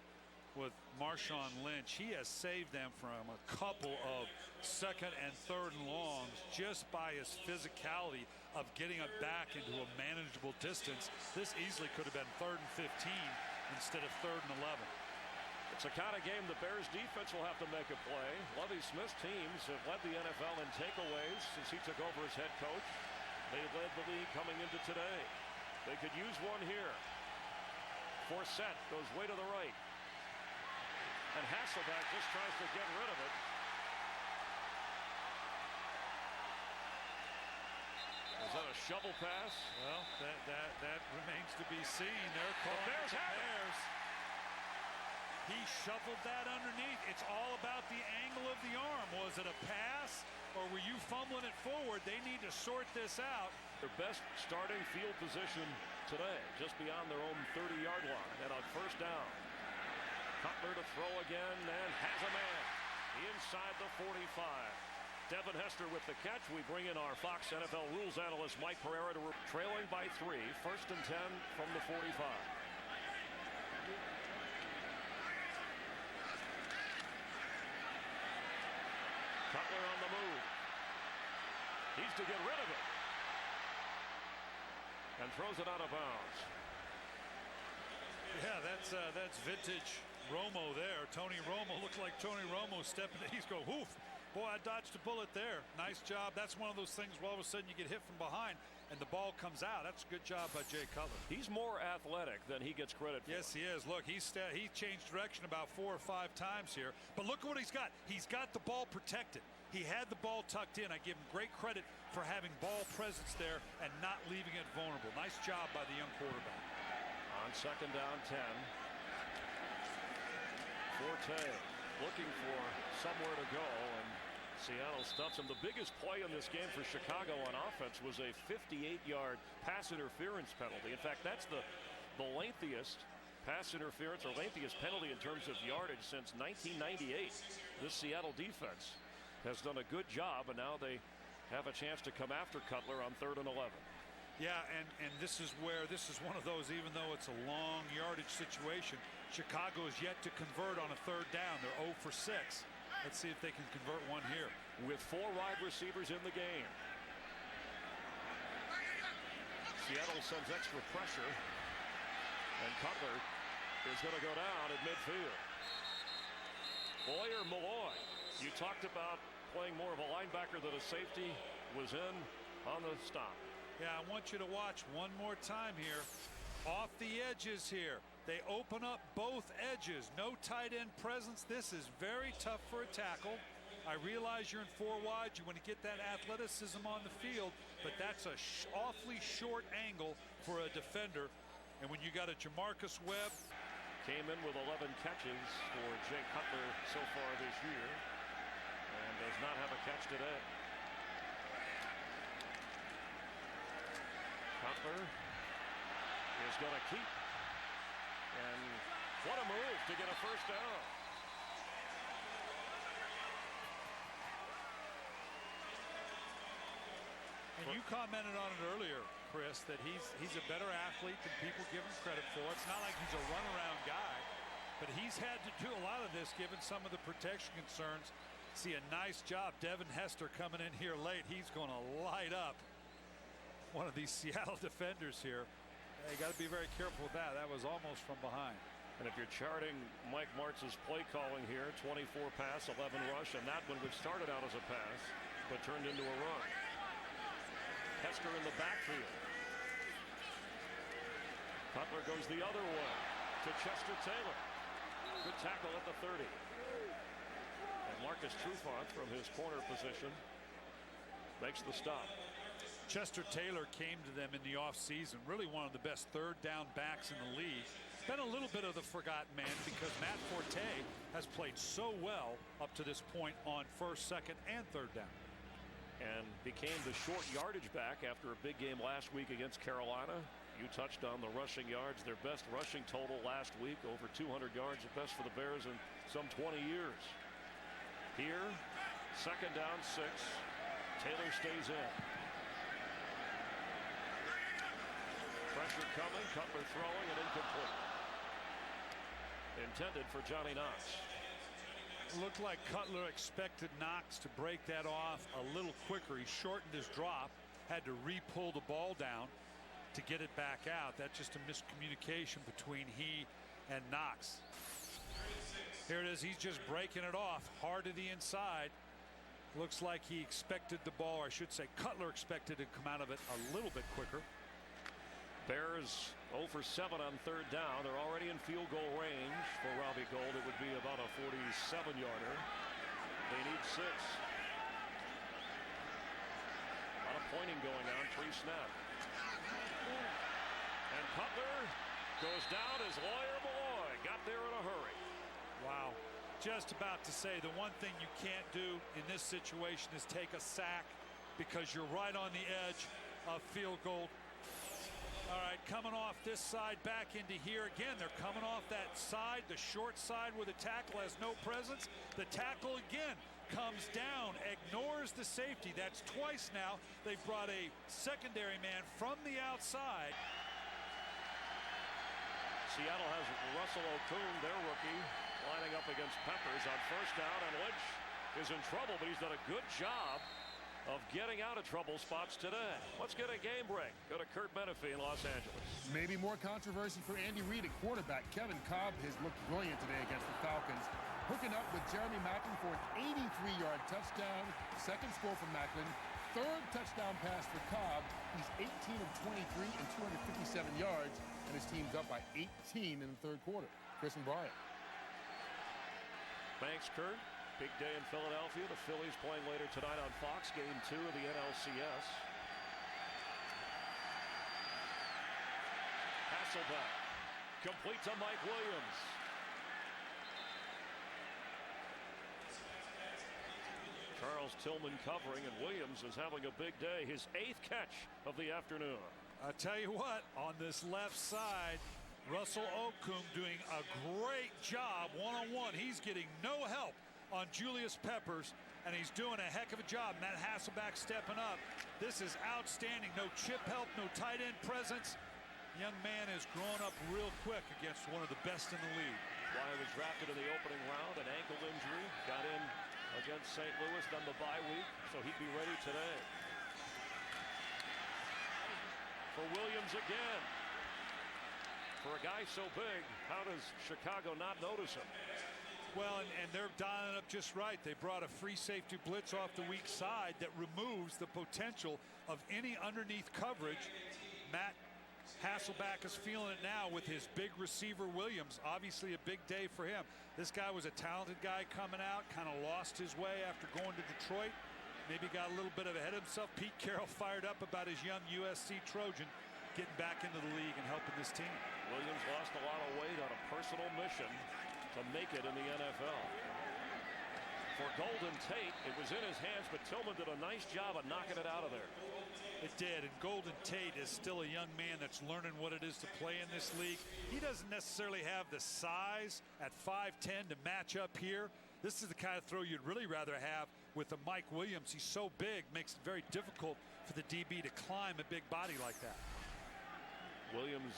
with Marshawn Lynch. He has saved them from a couple of second and third and longs just by his physicality of getting it back into a manageable distance. This easily could have been third and 15 instead of third and 11. It's a kind of game the Bears defense will have to make a play. Lovie Smith's teams have led the NFL in takeaways since he took over as head coach. They led the league coming into today. They could use one here. Forsett goes way to the right. And Hasselbeck just tries to get rid of it. Is that a shovel pass? Well, that remains to be seen. They're calling the Bears have it. He shuffled that underneath. It's all about the angle of the arm. Was it a pass or were you fumbling it forward? They need to sort this out. Their best starting field position today, just beyond their own 30-yard line and on first down. Cutler to throw again and has a man inside the 45. Devin Hester with the catch. We bring in our Fox NFL rules analyst Mike Pereira to trailing by 3. 1st and 10 from the 45. Cutler on the move. He's to get rid of it. And throws it out of bounds. Yeah, that's vintage Romo there. Tony Romo looked like Tony Romo stepping. He's going, whoof. Boy, I dodged a bullet there. Nice job. That's one of those things where all of a sudden you get hit from behind and the ball comes out. That's a good job by Jay Cutler. He's more athletic than he gets credit for. Yes, he is. Look, he changed direction about 4 or 5 times here. But look at what he's got. He's got the ball protected. He had the ball tucked in. I give him great credit for having ball presence there and not leaving it vulnerable. Nice job by the young quarterback. On 2nd down 10. Forte looking for somewhere to go, and Seattle stuffs him. The biggest play in this game for Chicago on offense was a 58-yard pass interference penalty. In fact, that's the lengthiest pass interference or lengthiest penalty in terms of yardage since 1998. This Seattle defense has done a good job, and now they have a chance to come after Cutler on 3rd and 11. Yeah, and this is one of those, even though it's a long yardage situation, Chicago is yet to convert on a 3rd down. They're 0 for 6. Let's see if they can convert one here. With 4 wide receivers in the game. Seattle sends extra pressure, and Cutler is going to go down at midfield. Lawyer Malloy, you talked about playing more of a linebacker than a safety, was in on the stop. Yeah, I want you to watch one more time here. Off the edges here. They open up both edges. No tight end presence. This is very tough for a tackle. I realize you're in 4 wide. You want to get that athleticism on the field, but that's a awfully short angle for a defender. And when you got a Jamarcus Webb. Came in with 11 catches for Jay Cutler so far this year, and does not have a catch today. Cutler is going to keep, and what a move to get a 1st down. And you commented on it earlier, Chris, that he's a better athlete than people give him credit for. It's not like he's a runaround guy, but he's had to do a lot of this given some of the protection concerns. See a nice job. Devin Hester coming in here late. He's going to light up one of these Seattle defenders here. You got to be very careful with that. That was almost from behind. And if you're charting Mike Martz's play calling here, 24 pass, 11 rush, and that one which started out as a pass but turned into a run. Hester in the backfield. Cutler goes the other way to Chester Taylor. Good tackle at the 30. And Marcus Trufant from his corner position makes the stop. Chester Taylor came to them in the offseason. Really one of the best 3rd down backs in the league. Been a little bit of the forgotten man because Matt Forte has played so well up to this point on 1st, 2nd, and 3rd down. And became the short yardage back after a big game last week against Carolina. You touched on the rushing yards. Their best rushing total last week, over 200 yards, the best for the Bears in some 20 years. Here, 2nd down 6. Taylor stays in. Pressure coming, Cutler throwing, and incomplete. Intended for Johnny Knox. Looked like Cutler expected Knox to break that off a little quicker. He shortened his drop, had to re-pull the ball down to get it back out. That's just a miscommunication between he and Knox. Here it is. He's just breaking it off hard to the inside. Looks like he expected the ball, or I should say Cutler expected to come out of it a little bit quicker. Bears 0 for 7 on 3rd down. They're already in field goal range for Robbie Gould. It would be about a 47-yarder. They need 6. A lot of pointing going on pre-snap. And Cutler goes down as Lawyer Malloy got there in a hurry. Wow. Just about to say the one thing you can't do in this situation is take a sack because you're right on the edge of field goal. All right, coming off this side back into here again. They're coming off that side, the short side where the tackle has no presence. The tackle again comes down, ignores the safety. That's twice now. They've brought a secondary man from the outside. Seattle has Russell Okung, their rookie, lining up against Peppers on first down, and Lynch is in trouble, but he's done a good job of getting out of trouble spots today. Let's get a game break. Go to Kurt Menefee in Los Angeles. Maybe more controversy for Andy Reid at quarterback. Kevin Cobb has looked brilliant today against the Falcons, hooking up with Jeremy Maclin for an 83-yard touchdown. Second score from Maclin. Third touchdown pass for Cobb. He's 18 of 23 and 257 yards, and his team's up by 18 in the third quarter. Chris and Brian. Thanks, Kurt. Big day in Philadelphia. The Phillies playing later tonight on Fox, game 2 of the NLCS. Hasselbeck complete to Mike Williams. Charles Tillman covering, and Williams is having a big day. His 8th catch of the afternoon. I tell you what, on this left side, Russell Okung doing a great job one-on-one. He's getting no help on Julius Peppers, and he's doing a heck of a job. Matt Hasselbeck stepping up. This is outstanding. No chip help, no tight end presence. Young man has grown up real quick against one of the best in the league. Wyatt was drafted in the opening round, an ankle injury, got in against St. Louis, then the bye week, so he'd be ready today. For Williams again. For a guy so big, how does Chicago not notice him? Well, and they're dialing up just right. They brought a free safety blitz off the weak side that removes the potential of any underneath coverage. Matt Hasselbeck is feeling it now with his big receiver Williams. Obviously a big day for him. This guy was a talented guy coming out, kind of lost his way after going to Detroit. Maybe got a little bit ahead of himself. Pete Carroll fired up about his young USC Trojan getting back into the league and helping this team. Williams lost a lot of weight on a personal mission to make it in the NFL. For Golden Tate, it was in his hands, but Tillman did a nice job of knocking it out of there. It did, and Golden Tate is still a young man that's learning what it is to play in this league. He doesn't necessarily have the size at 5'10" to match up here. This is the kind of throw you'd really rather have with a Mike Williams. He's so big, makes it very difficult for the DB to climb a big body like that. Williams,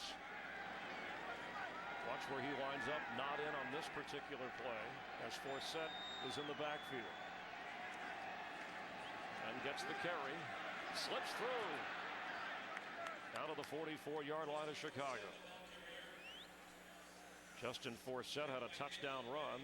watch where he lines up, not in on this particular play, as Forsett is in the backfield. And gets the carry, slips through, down to the 44-yard line of Chicago. Justin Forsett had a touchdown run.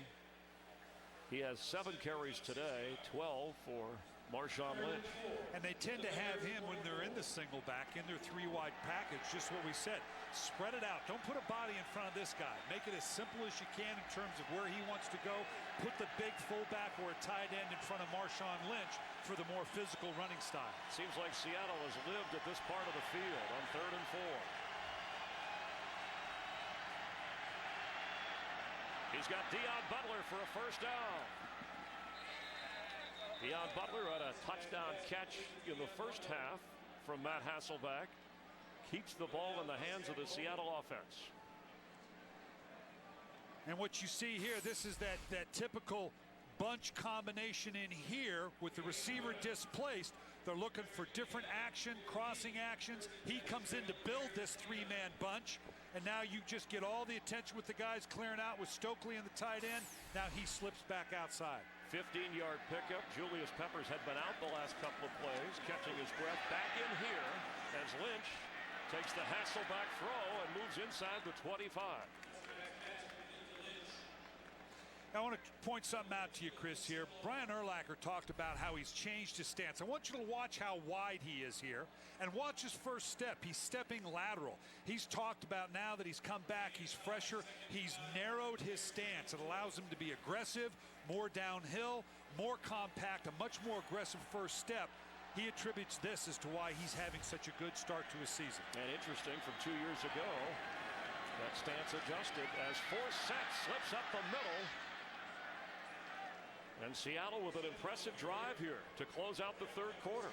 He has 7 carries today, 12 for Marshawn Lynch. And they tend to have him when they're in the single back, in their 3-wide package, just what we said. Spread it out. Don't put a body in front of this guy. Make it as simple as you can in terms of where he wants to go. Put the big fullback or a tight end in front of Marshawn Lynch for the more physical running style. Seems like Seattle has lived at this part of the field on 3rd and 4. He's got Deion Butler for a first down. Deion Butler had a touchdown catch in the first half from Matt Hasselbeck. Keeps the ball in the hands of the Seattle offense. And what you see here, this is that typical bunch combination in here with the receiver displaced. They're looking for different action, crossing actions. He comes in to build this 3-man bunch. And now you just get all the attention with the guys clearing out with Stokely and the tight end. Now he slips back outside. 15-yard pickup. Julius Peppers had been out the last couple of plays, catching his breath. Back in here as Lynch takes the Hasselbeck throw and moves inside the 25. I want to point something out to you, Chris, here. Brian Urlacher talked about how he's changed his stance. I want you to watch how wide he is here and watch his first step. He's stepping lateral. He's talked about now that he's come back, he's fresher. He's narrowed his stance. It allows him to be aggressive, more downhill, more compact, a much more aggressive first step. He attributes this as to why he's having such a good start to his season. And interesting, from 2 years ago, that stance adjusted as Forsett slips up the middle. And Seattle with an impressive drive here to close out the 3rd quarter.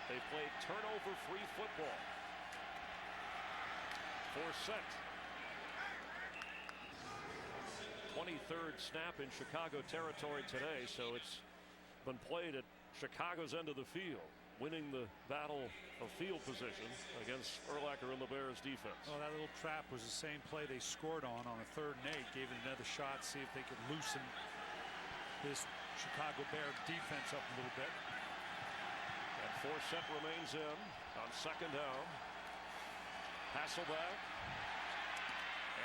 They played turnover-free football. Forsett. 23rd snap in Chicago territory today, so it's been played at Chicago's end of the field, winning the battle of field position against Urlacher and the Bears defense. Well, that little trap was the same play they scored on a 3rd and 8. Gave it another shot, see if they could loosen this Chicago Bear defense up a little bit. And Forsett remains in on 2nd down. Hasselbeck.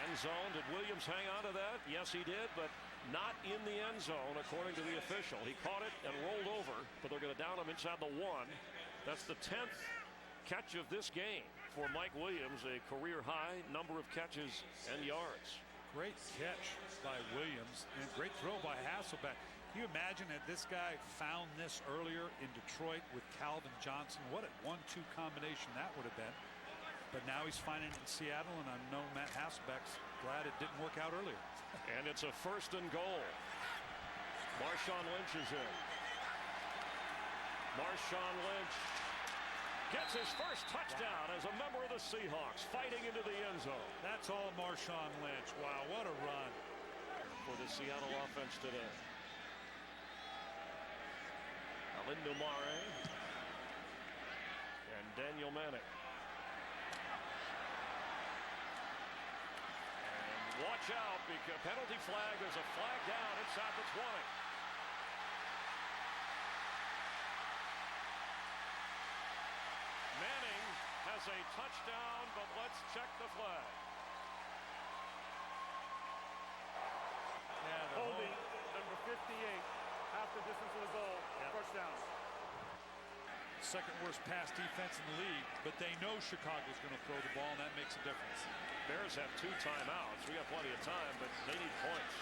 End zone. Did Williams hang on to that? Yes, he did, but not in the end zone, according to the official. He caught it and rolled over, but they're going to down him inside the 1. That's the 10th catch of this game for Mike Williams, a career-high number of catches and yards. Great catch by Williams and great throw by Hasselbeck. Can you imagine that this guy found this earlier in Detroit with Calvin Johnson? What a 1-2 combination that would have been. But now he's finding it in Seattle, and I know Matt Hasselbeck's glad it didn't work out earlier. And it's a 1st and goal. Marshawn Lynch is in. Marshawn Lynch gets his first touchdown as a member of the Seahawks, fighting into the end zone. That's all Marshawn Lynch. Wow, what a run for the Seattle offense today. Alindo Mare and Daniel Manning. And watch out, because penalty flag. There's a flag down inside the 20. Manning has a touchdown, but let's check the flag. Yeah, Holding number 58, half the distance of the goal. First down. Second worst pass defense in the league, but they know Chicago's going to throw the ball, and that makes a difference. Bears have 2 timeouts. We got plenty of time, but they need points.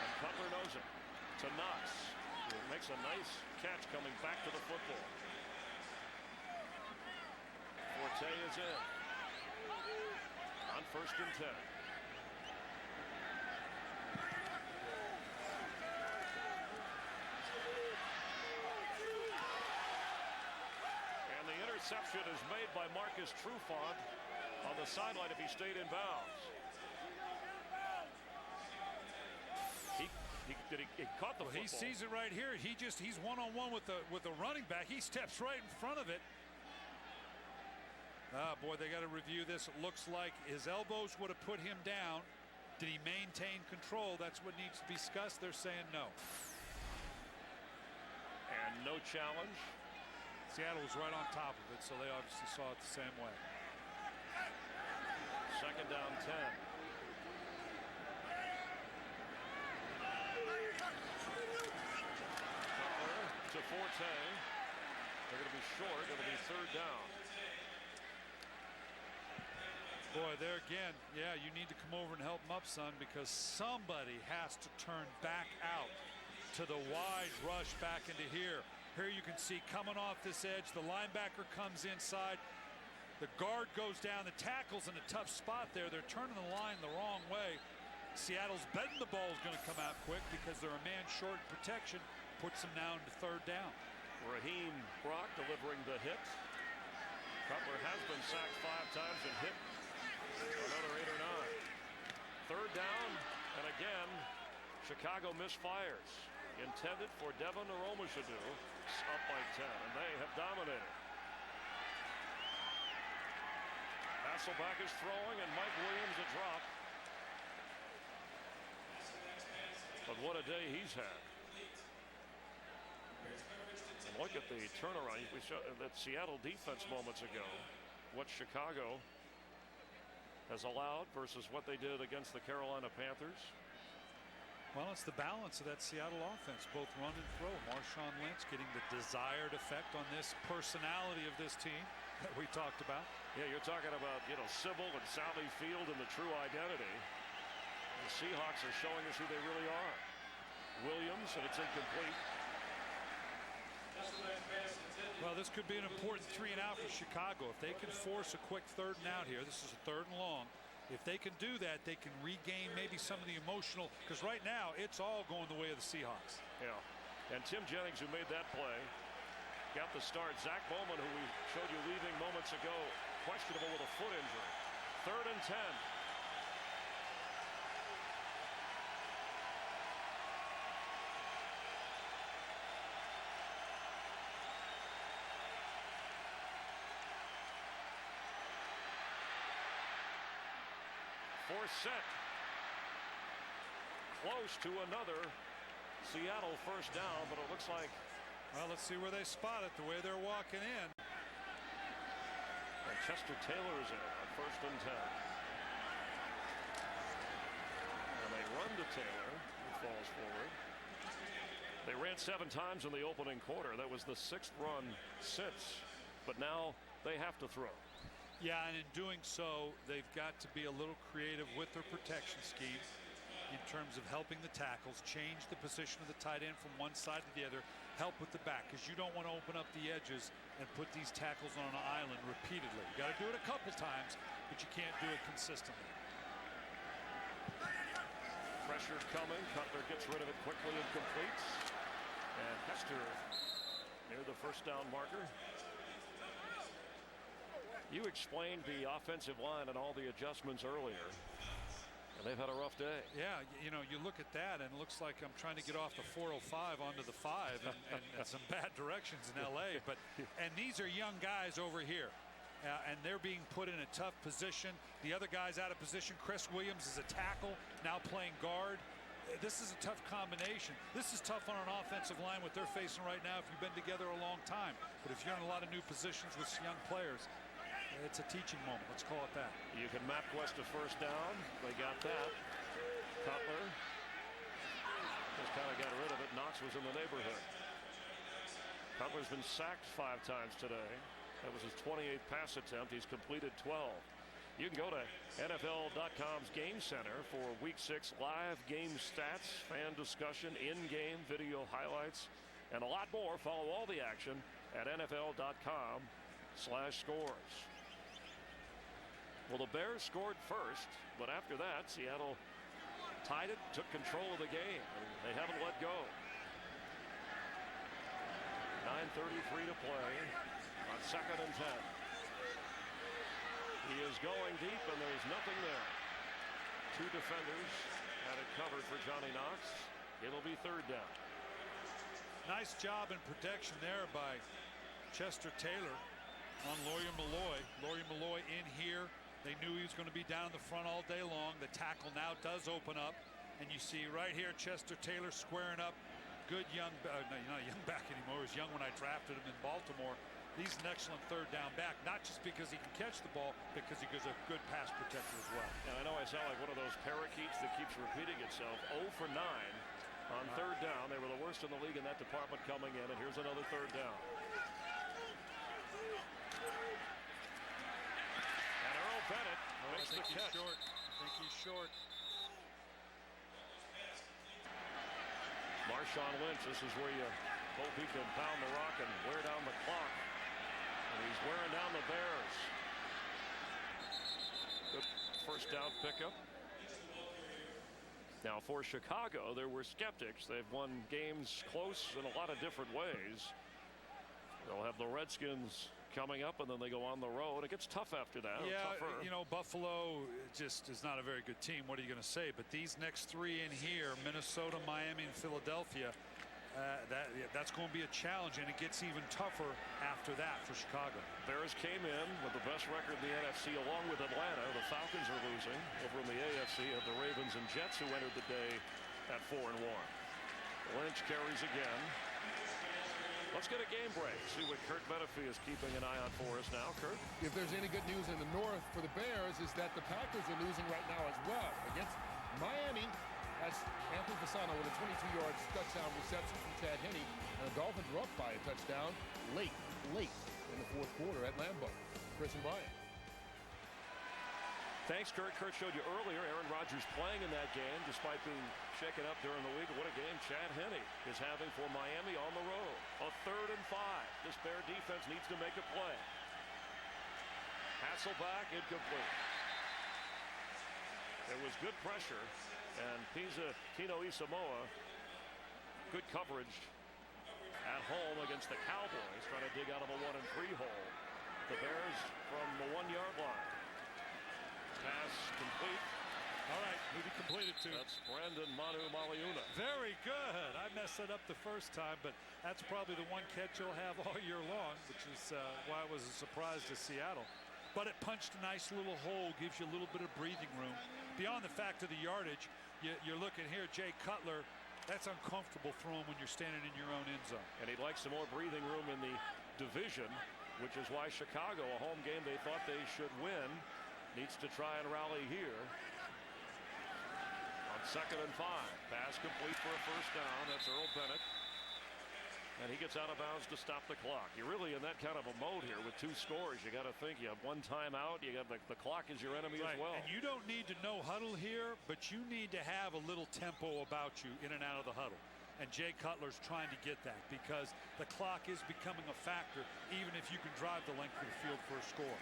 And Cutler knows it. To Knox, who makes a nice catch coming back to the football. Forte is in on 1st and 10. And the interception is made by Marcus Trufant on the sideline if he stayed in bounds. He caught the football. He sees it right here. He's one-on-one with the running back. He steps right in front of it. Ah, boy, they got to review this. It looks like his elbows would have put him down. Did he maintain control? That's what needs to be discussed. They're saying no. And no challenge. Seattle was right on top of it, so they obviously saw it the same way. 2nd down 10. To Forte. They're going to be short. It'll be 3rd down. Boy, there again, yeah, you need to come over and help him up, son, because somebody has to turn back out to the wide rush back into here. Here you can see coming off this edge, the linebacker comes inside. The guard goes down. The tackle's in a tough spot there. They're turning the line the wrong way. Seattle's betting the ball is going to come out quick because they're a man short in protection. Puts them down to 3rd down. Raheem Brock delivering the hit. Cutler has been sacked 5 times and hit another 8 or 9. 3rd down, and again, Chicago misfires. Intended for Devin Aromashadu, up by 10, and they have dominated. Hasselbeck is throwing, and Mike Williams a drop. But what a day he's had. And look at the turnaround. We saw that Seattle defense moments ago. What Chicago has allowed versus what they did against the Carolina Panthers. Well, it's the balance of that Seattle offense, both run and throw. Marshawn Lynch getting the desired effect on this personality of this team that we talked about. Yeah, you're talking about, Sybil and Sally Field and the true identity. The Seahawks are showing us who they really are. Williams, and it's incomplete. Well, this could be an important 3-and-out for Chicago. If they can force a quick 3rd and out here, this is a 3rd and long. If they can do that, they can regain maybe some of the emotional, because right now it's all going the way of the Seahawks. Yeah, and Tim Jennings, who made that play, got the start. Zach Bowman, who we showed you leaving moments ago, questionable with a foot injury. 3rd and 10. force set. Close to another Seattle first down, but it looks like. Well, let's see where they spot it, the way they're walking in. And Chester Taylor is in on 1st and 10. And they run to Taylor, who falls forward. They ran 7 times in the opening quarter. That was the 6th run since. But now they have to throw. Yeah, and in doing so, they've got to be a little creative with their protection scheme in terms of helping the tackles, change the position of the tight end from one side to the other, help with the back, because you don't want to open up the edges and put these tackles on an island repeatedly. You got to do it a couple times, but you can't do it consistently. Pressure coming. Cutler gets rid of it quickly and completes. And Hester near the first down marker. You explained the offensive line and all the adjustments earlier. And they've had a rough day. Yeah, you know, you look at that and it looks like I'm trying to get off the 405 onto the 5 and some bad directions in LA. And these are young guys over here. And they're being put in a tough position. The other guy's out of position. Chris Williams is a tackle, now playing guard. This is a tough combination. This is tough on an offensive line, what they're facing right now if you've been together a long time. But if you're in a lot of new positions with young players, it's a teaching moment. Let's call it that. You can map West to first down. They got that. Cutler just kind of got rid of it. Knox was in the neighborhood. Cutler's been sacked 5 times today. That was his 28th pass attempt. He's completed 12. You can go to NFL.com's Game Center for Week 6 live game stats, fan discussion, in-game video highlights, and a lot more. Follow all the action at NFL.com/scores. Well, the Bears scored first, but after that, Seattle tied it, took control of the game, and they haven't let go. 9:33 to play on 2nd and 10. He is going deep, and there's nothing there. 2 defenders had it covered for Johnny Knox. It'll be 3rd down. Nice job in protection there by Chester Taylor on Lawyer Malloy. Lawyer Malloy in here. They knew he was going to be down the front all day long. The tackle now does open up. And you see right here Chester Taylor squaring up. Good young, no, not a young back anymore. He was young when I drafted him in Baltimore. He's an excellent 3rd down back, not just because he can catch the ball, because he is a good pass protector as well. And I know I sound like one of those parakeets that keeps repeating itself. 0 for 9 on 3rd down. They were the worst in the league in that department coming in, and here's another 3rd down. And Earl Bennett makes the catch. Short. I think he's short. Marshawn Lynch, this is where you hope he can pound the rock and wear down the clock. And he's wearing down the Bears. Good first down pickup. Now for Chicago, there were skeptics. They've won games close in a lot of different ways. They'll have the Redskins coming up, and then they go on the road. It gets tough after that. Yeah, tougher. you know, Buffalo just is not a very good team. What are you going to say? But these next 3 in here, Minnesota, Miami, and Philadelphia, that's going to be a challenge, and it gets even tougher after that for Chicago. Bears came in with the best record in the NFC along with Atlanta. The Falcons are losing. Over in the AFC of the Ravens and Jets, who entered the day at 4-1. Lynch carries again. Let's get a game break. See what Kurt Menefee is keeping an eye on for us now. Kurt? If there's any good news in the north for the Bears, is that the Packers are losing right now as well. Against Miami, that's Anthony Fasano with a 22-yard touchdown reception from Chad Henne. And the Dolphins were up by a touchdown late in the 4th quarter at Lambeau. Chris and Brian. Thanks, Kurt. Kurt showed you earlier Aaron Rodgers playing in that game despite being shaken up during the week. What a game Chad Henne is having for Miami on the road. A 3rd and 5. This Bear defense needs to make a play. Hasselback incomplete. There was good pressure, and Tino Isamoa, good coverage at home against the Cowboys, trying to dig out of a 1-3 hole. The Bears from the 1-yard line. Pass complete. All right, who did he complete it to? That's Brandon Manu Maliuna. Very good. I messed it up the first time, but that's probably the one catch you'll have all year long, which is why it was a surprise to Seattle. but it punched a nice little hole, gives you a little bit of breathing room. Beyond the fact of the yardage, you're looking here, Jay Cutler, that's uncomfortable throwing when you're standing in your own end zone. And he'd like some more breathing room in the division, which is why Chicago, a home game they thought they should win, needs to try and rally here. On 2nd and 5, pass complete for a first down. That's Earl Bennett. And he gets out of bounds to stop the clock. You're really in that kind of a mode here with 2 scores. You got to think you have 1 timeout. You got the clock is your enemy as well. And you don't need to no huddle here, but you need to have a little tempo about you in and out of the huddle. And Jay Cutler's trying to get that because the clock is becoming a factor, even if you can drive the length of the field for a score.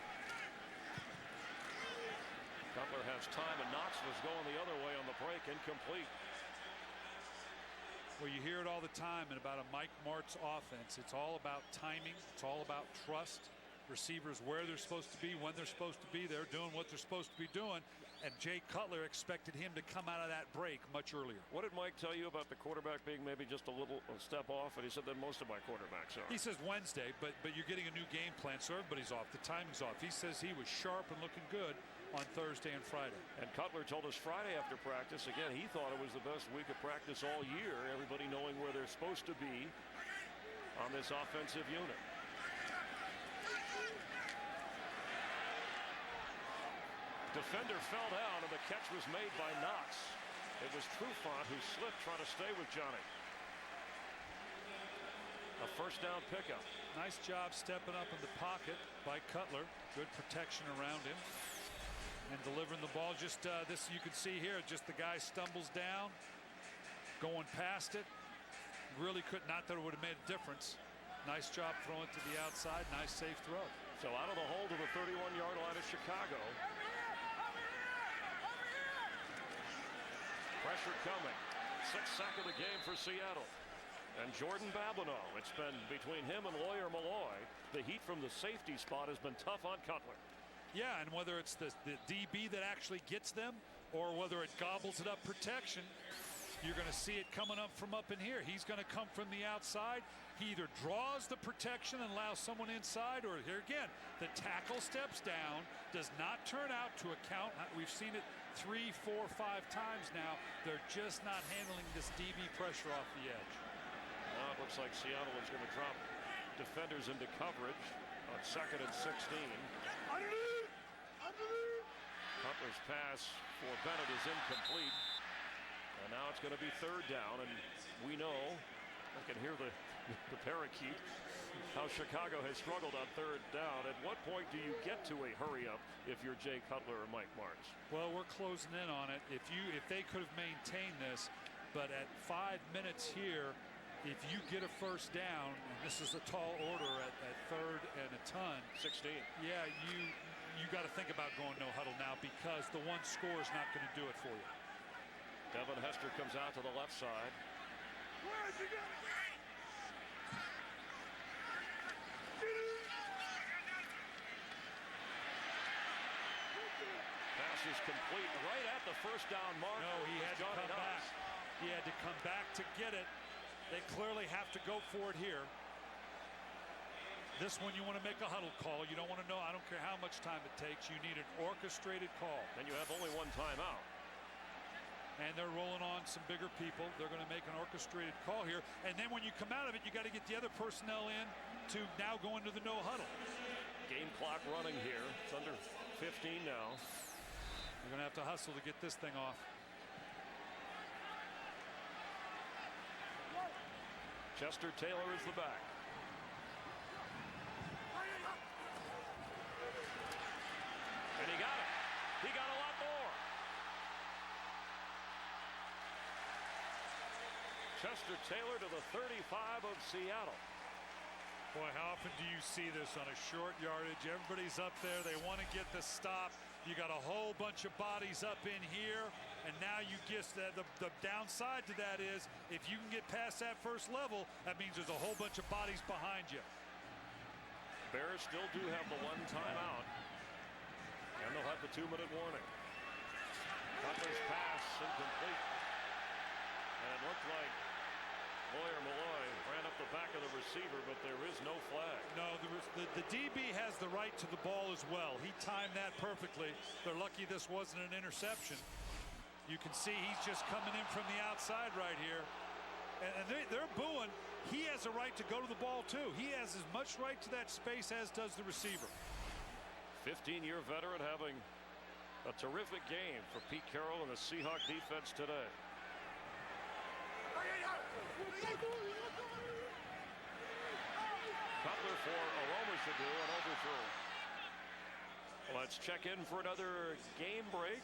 Cutler has time, and Knox was going the other way on the break, incomplete. Well, you hear it all the time and about a Mike Martz offense. It's all about timing. It's all about trust. Receivers where they're supposed to be, when they're supposed to be. They're doing what they're supposed to be doing. And Jay Cutler expected him to come out of that break much earlier. What did Mike tell you about the quarterback being maybe just a step off? And he said that most of my quarterbacks are. He says Wednesday, but you're getting a new game plan, so everybody's off. The timing's off. He says he was sharp and looking good on Thursday and Friday. And Cutler told us Friday after practice, again, he thought it was the best week of practice all year. Everybody knowing where they're supposed to be on this offensive unit. Defender fell down, and the catch was made by Knox. It was Trufant who slipped trying to stay with Johnny. A first down pickup. Nice job stepping up in the pocket by Cutler. Good protection around him. And delivering the ball. Just this you can see here, just the guy stumbles down, going past it. Really could not that it would have made a difference. Nice job throwing to the outside. Nice safe throw. So out of the hole to the 31-yard line of Chicago. Pressure coming. 6th sack of the game for Seattle. And Jordan Babineau. It's been between him and Lawyer Malloy. The heat from the safety spot has been tough on Cutler. Yeah, and whether it's the DB that actually gets them or whether it gobbles it up protection, you're going to see it coming up from up in here. He's going to come from the outside. He either draws the protection and allows someone inside, or here again, the tackle steps down, does not turn out to account. We've seen it 3, 4, 5 times now. They're just not handling this DB pressure off the edge. Now it looks like Seattle is going to drop defenders into coverage on 2nd and 16. Cutler's pass for Bennett is incomplete. And now it's going to be 3rd down. And we know, I can hear the parakeet, how Chicago has struggled on 3rd down. At what point do you get to a hurry up if you're Jay Cutler or Mike Martz? Well, we're closing in on it. If they could have maintained this, but at 5 minutes here, if you get a first down, and this is a tall order at 3rd and a ton. 16. Yeah, you got to think about going no huddle now because the one score is not going to do it for you. Devin Hester comes out to the left side. Pass is complete right at the first down mark. No, he had to come back. He had to come back to get it. They clearly have to go for it here. This one you want to make a huddle call. You don't want to know. I don't care how much time it takes. You need an orchestrated call. And you have only 1 timeout. And they're rolling on some bigger people. They're going to make an orchestrated call here. And then when you come out of it, you got to get the other personnel in to now go into the no huddle. Game clock running here. It's under 15 now. You're going to have to hustle to get this thing off. Chester Taylor is the back. And he got it. He got a lot more. Chester Taylor to the 35 of Seattle. Boy, how often do you see this on a short yardage? Everybody's up there. They want to get the stop. You got a whole bunch of bodies up in here. And now you guess that the downside to that is if you can get past that first level, that means there's a whole bunch of bodies behind you. Bears still do have the 1 timeout. And they'll have the 2-minute warning. Cutler's pass incomplete. And it looked like Lawyer Malloy ran up the back of the receiver, but there is no flag. No, the DB has the right to the ball as well. He timed that perfectly. They're lucky this wasn't an interception. You can see he's just coming in from the outside right here. And they're booing. He has a right to go to the ball, too. He has as much right to that space as does the receiver. 15-year veteran having a terrific game for Pete Carroll and the Seahawk defense today. Cutler for Aroma should do an overthrow. Let's check in for another game break.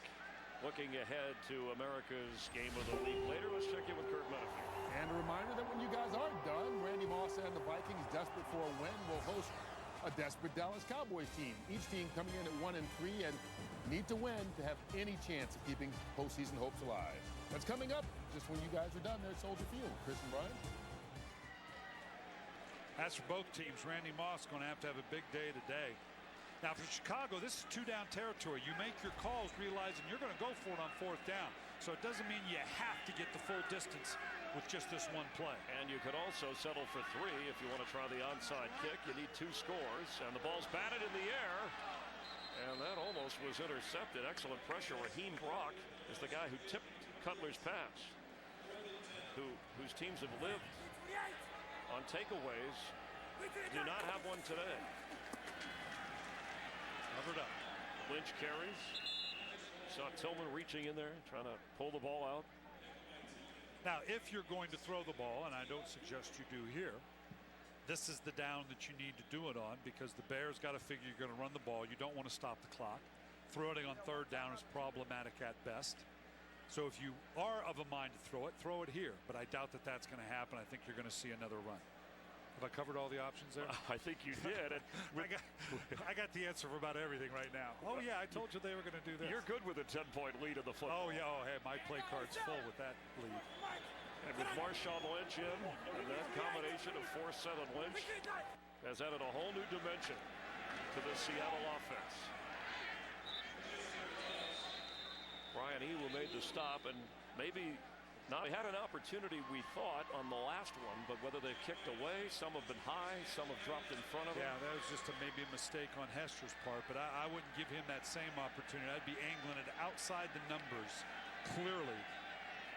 Looking ahead to America's Game of the Week later. Let's check in with Kurt Menefee. And a reminder that when you guys are done, Randy Moss and the Vikings, desperate for a win, will host a desperate Dallas Cowboys team. Each team coming in at 1-3 and need to win to have any chance of keeping postseason hopes alive. That's coming up just when you guys are done there at Soldier Field. Chris and Brian. As for both teams, Randy Moss going to have a big day today. Now for Chicago, this is two-down territory. You make your calls realizing you're going to go for it on 4th down. So it doesn't mean you have to get the full distance with just this one play. And you could also settle for 3 if you want to try the onside kick. You need 2 scores. And the ball's batted in the air. And that almost was intercepted. Excellent pressure. Raheem Brock is the guy who tipped Cutler's pass. Whose teams have lived on takeaways. Do not have one today. Covered up. Lynch carries. Saw Tillman reaching in there, trying to pull the ball out. Now, if you're going to throw the ball, and I don't suggest you do here, this is the down that you need to do it on because the Bears got to figure you're going to run the ball. You don't want to stop the clock. Throwing it on 3rd down is problematic at best. So if you are of a mind to throw it here. But I doubt that that's going to happen. I think you're going to see another run. Have I covered all the options there? I think you did. I got the answer for about everything right now. Oh, yeah, I told you they were going to do this. You're good with a 10-point lead in the football. Oh, yeah. Oh, hey, my play card's full with that lead. And with Marshawn Lynch in, and that combination of Forsett and Lynch has added a whole new dimension to the Seattle offense. Brian Ewell made the stop, and maybe not. They had an opportunity, we thought, on the last one, but whether they kicked away, some have been high, some have dropped in front of them. Yeah, that was just maybe a mistake on Hester's part, but I wouldn't give him that same opportunity. I'd be angling it outside the numbers clearly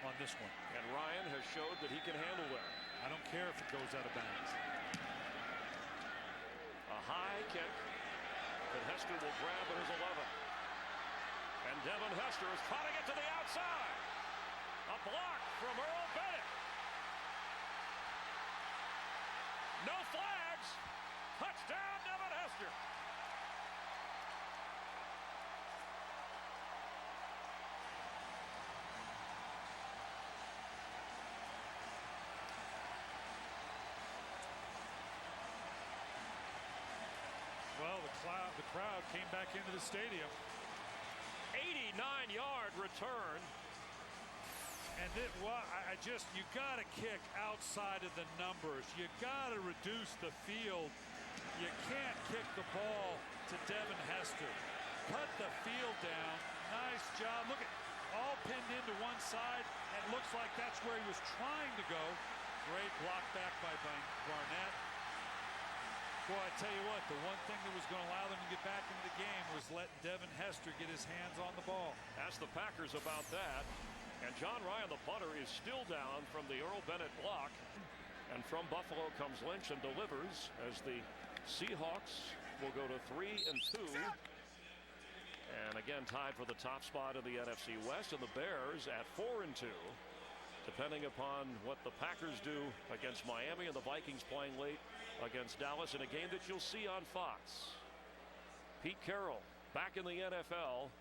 on this one. And Ryan has showed that he can handle that. I don't care if it goes out of bounds. A high kick that Hester will grab at his 11. And Devin Hester is trotting it to the outside. A block from Earl Bennett. No flags. Touchdown, Devin Hester. Well, the crowd came back into the stadium. 89-yard return. And you got to kick outside of the numbers. You got to reduce the field. You can't kick the ball to Devin Hester. Cut the field down. Nice job. Look at all pinned into one side. And looks like that's where he was trying to go. Great block back by Barnett. Boy, I tell you what, the one thing that was going to allow them to get back into the game was letting Devin Hester get his hands on the ball. Ask the Packers about that. And John Ryan, the punter, is still down from the Earl Bennett block. And from Buffalo comes Lynch and delivers as the Seahawks will go to 3-2. And again, tied for the top spot in the NFC West. And the Bears at 4-2. Depending upon what the Packers do against Miami, and the Vikings playing late against Dallas in a game that you'll see on Fox. Pete Carroll back in the NFL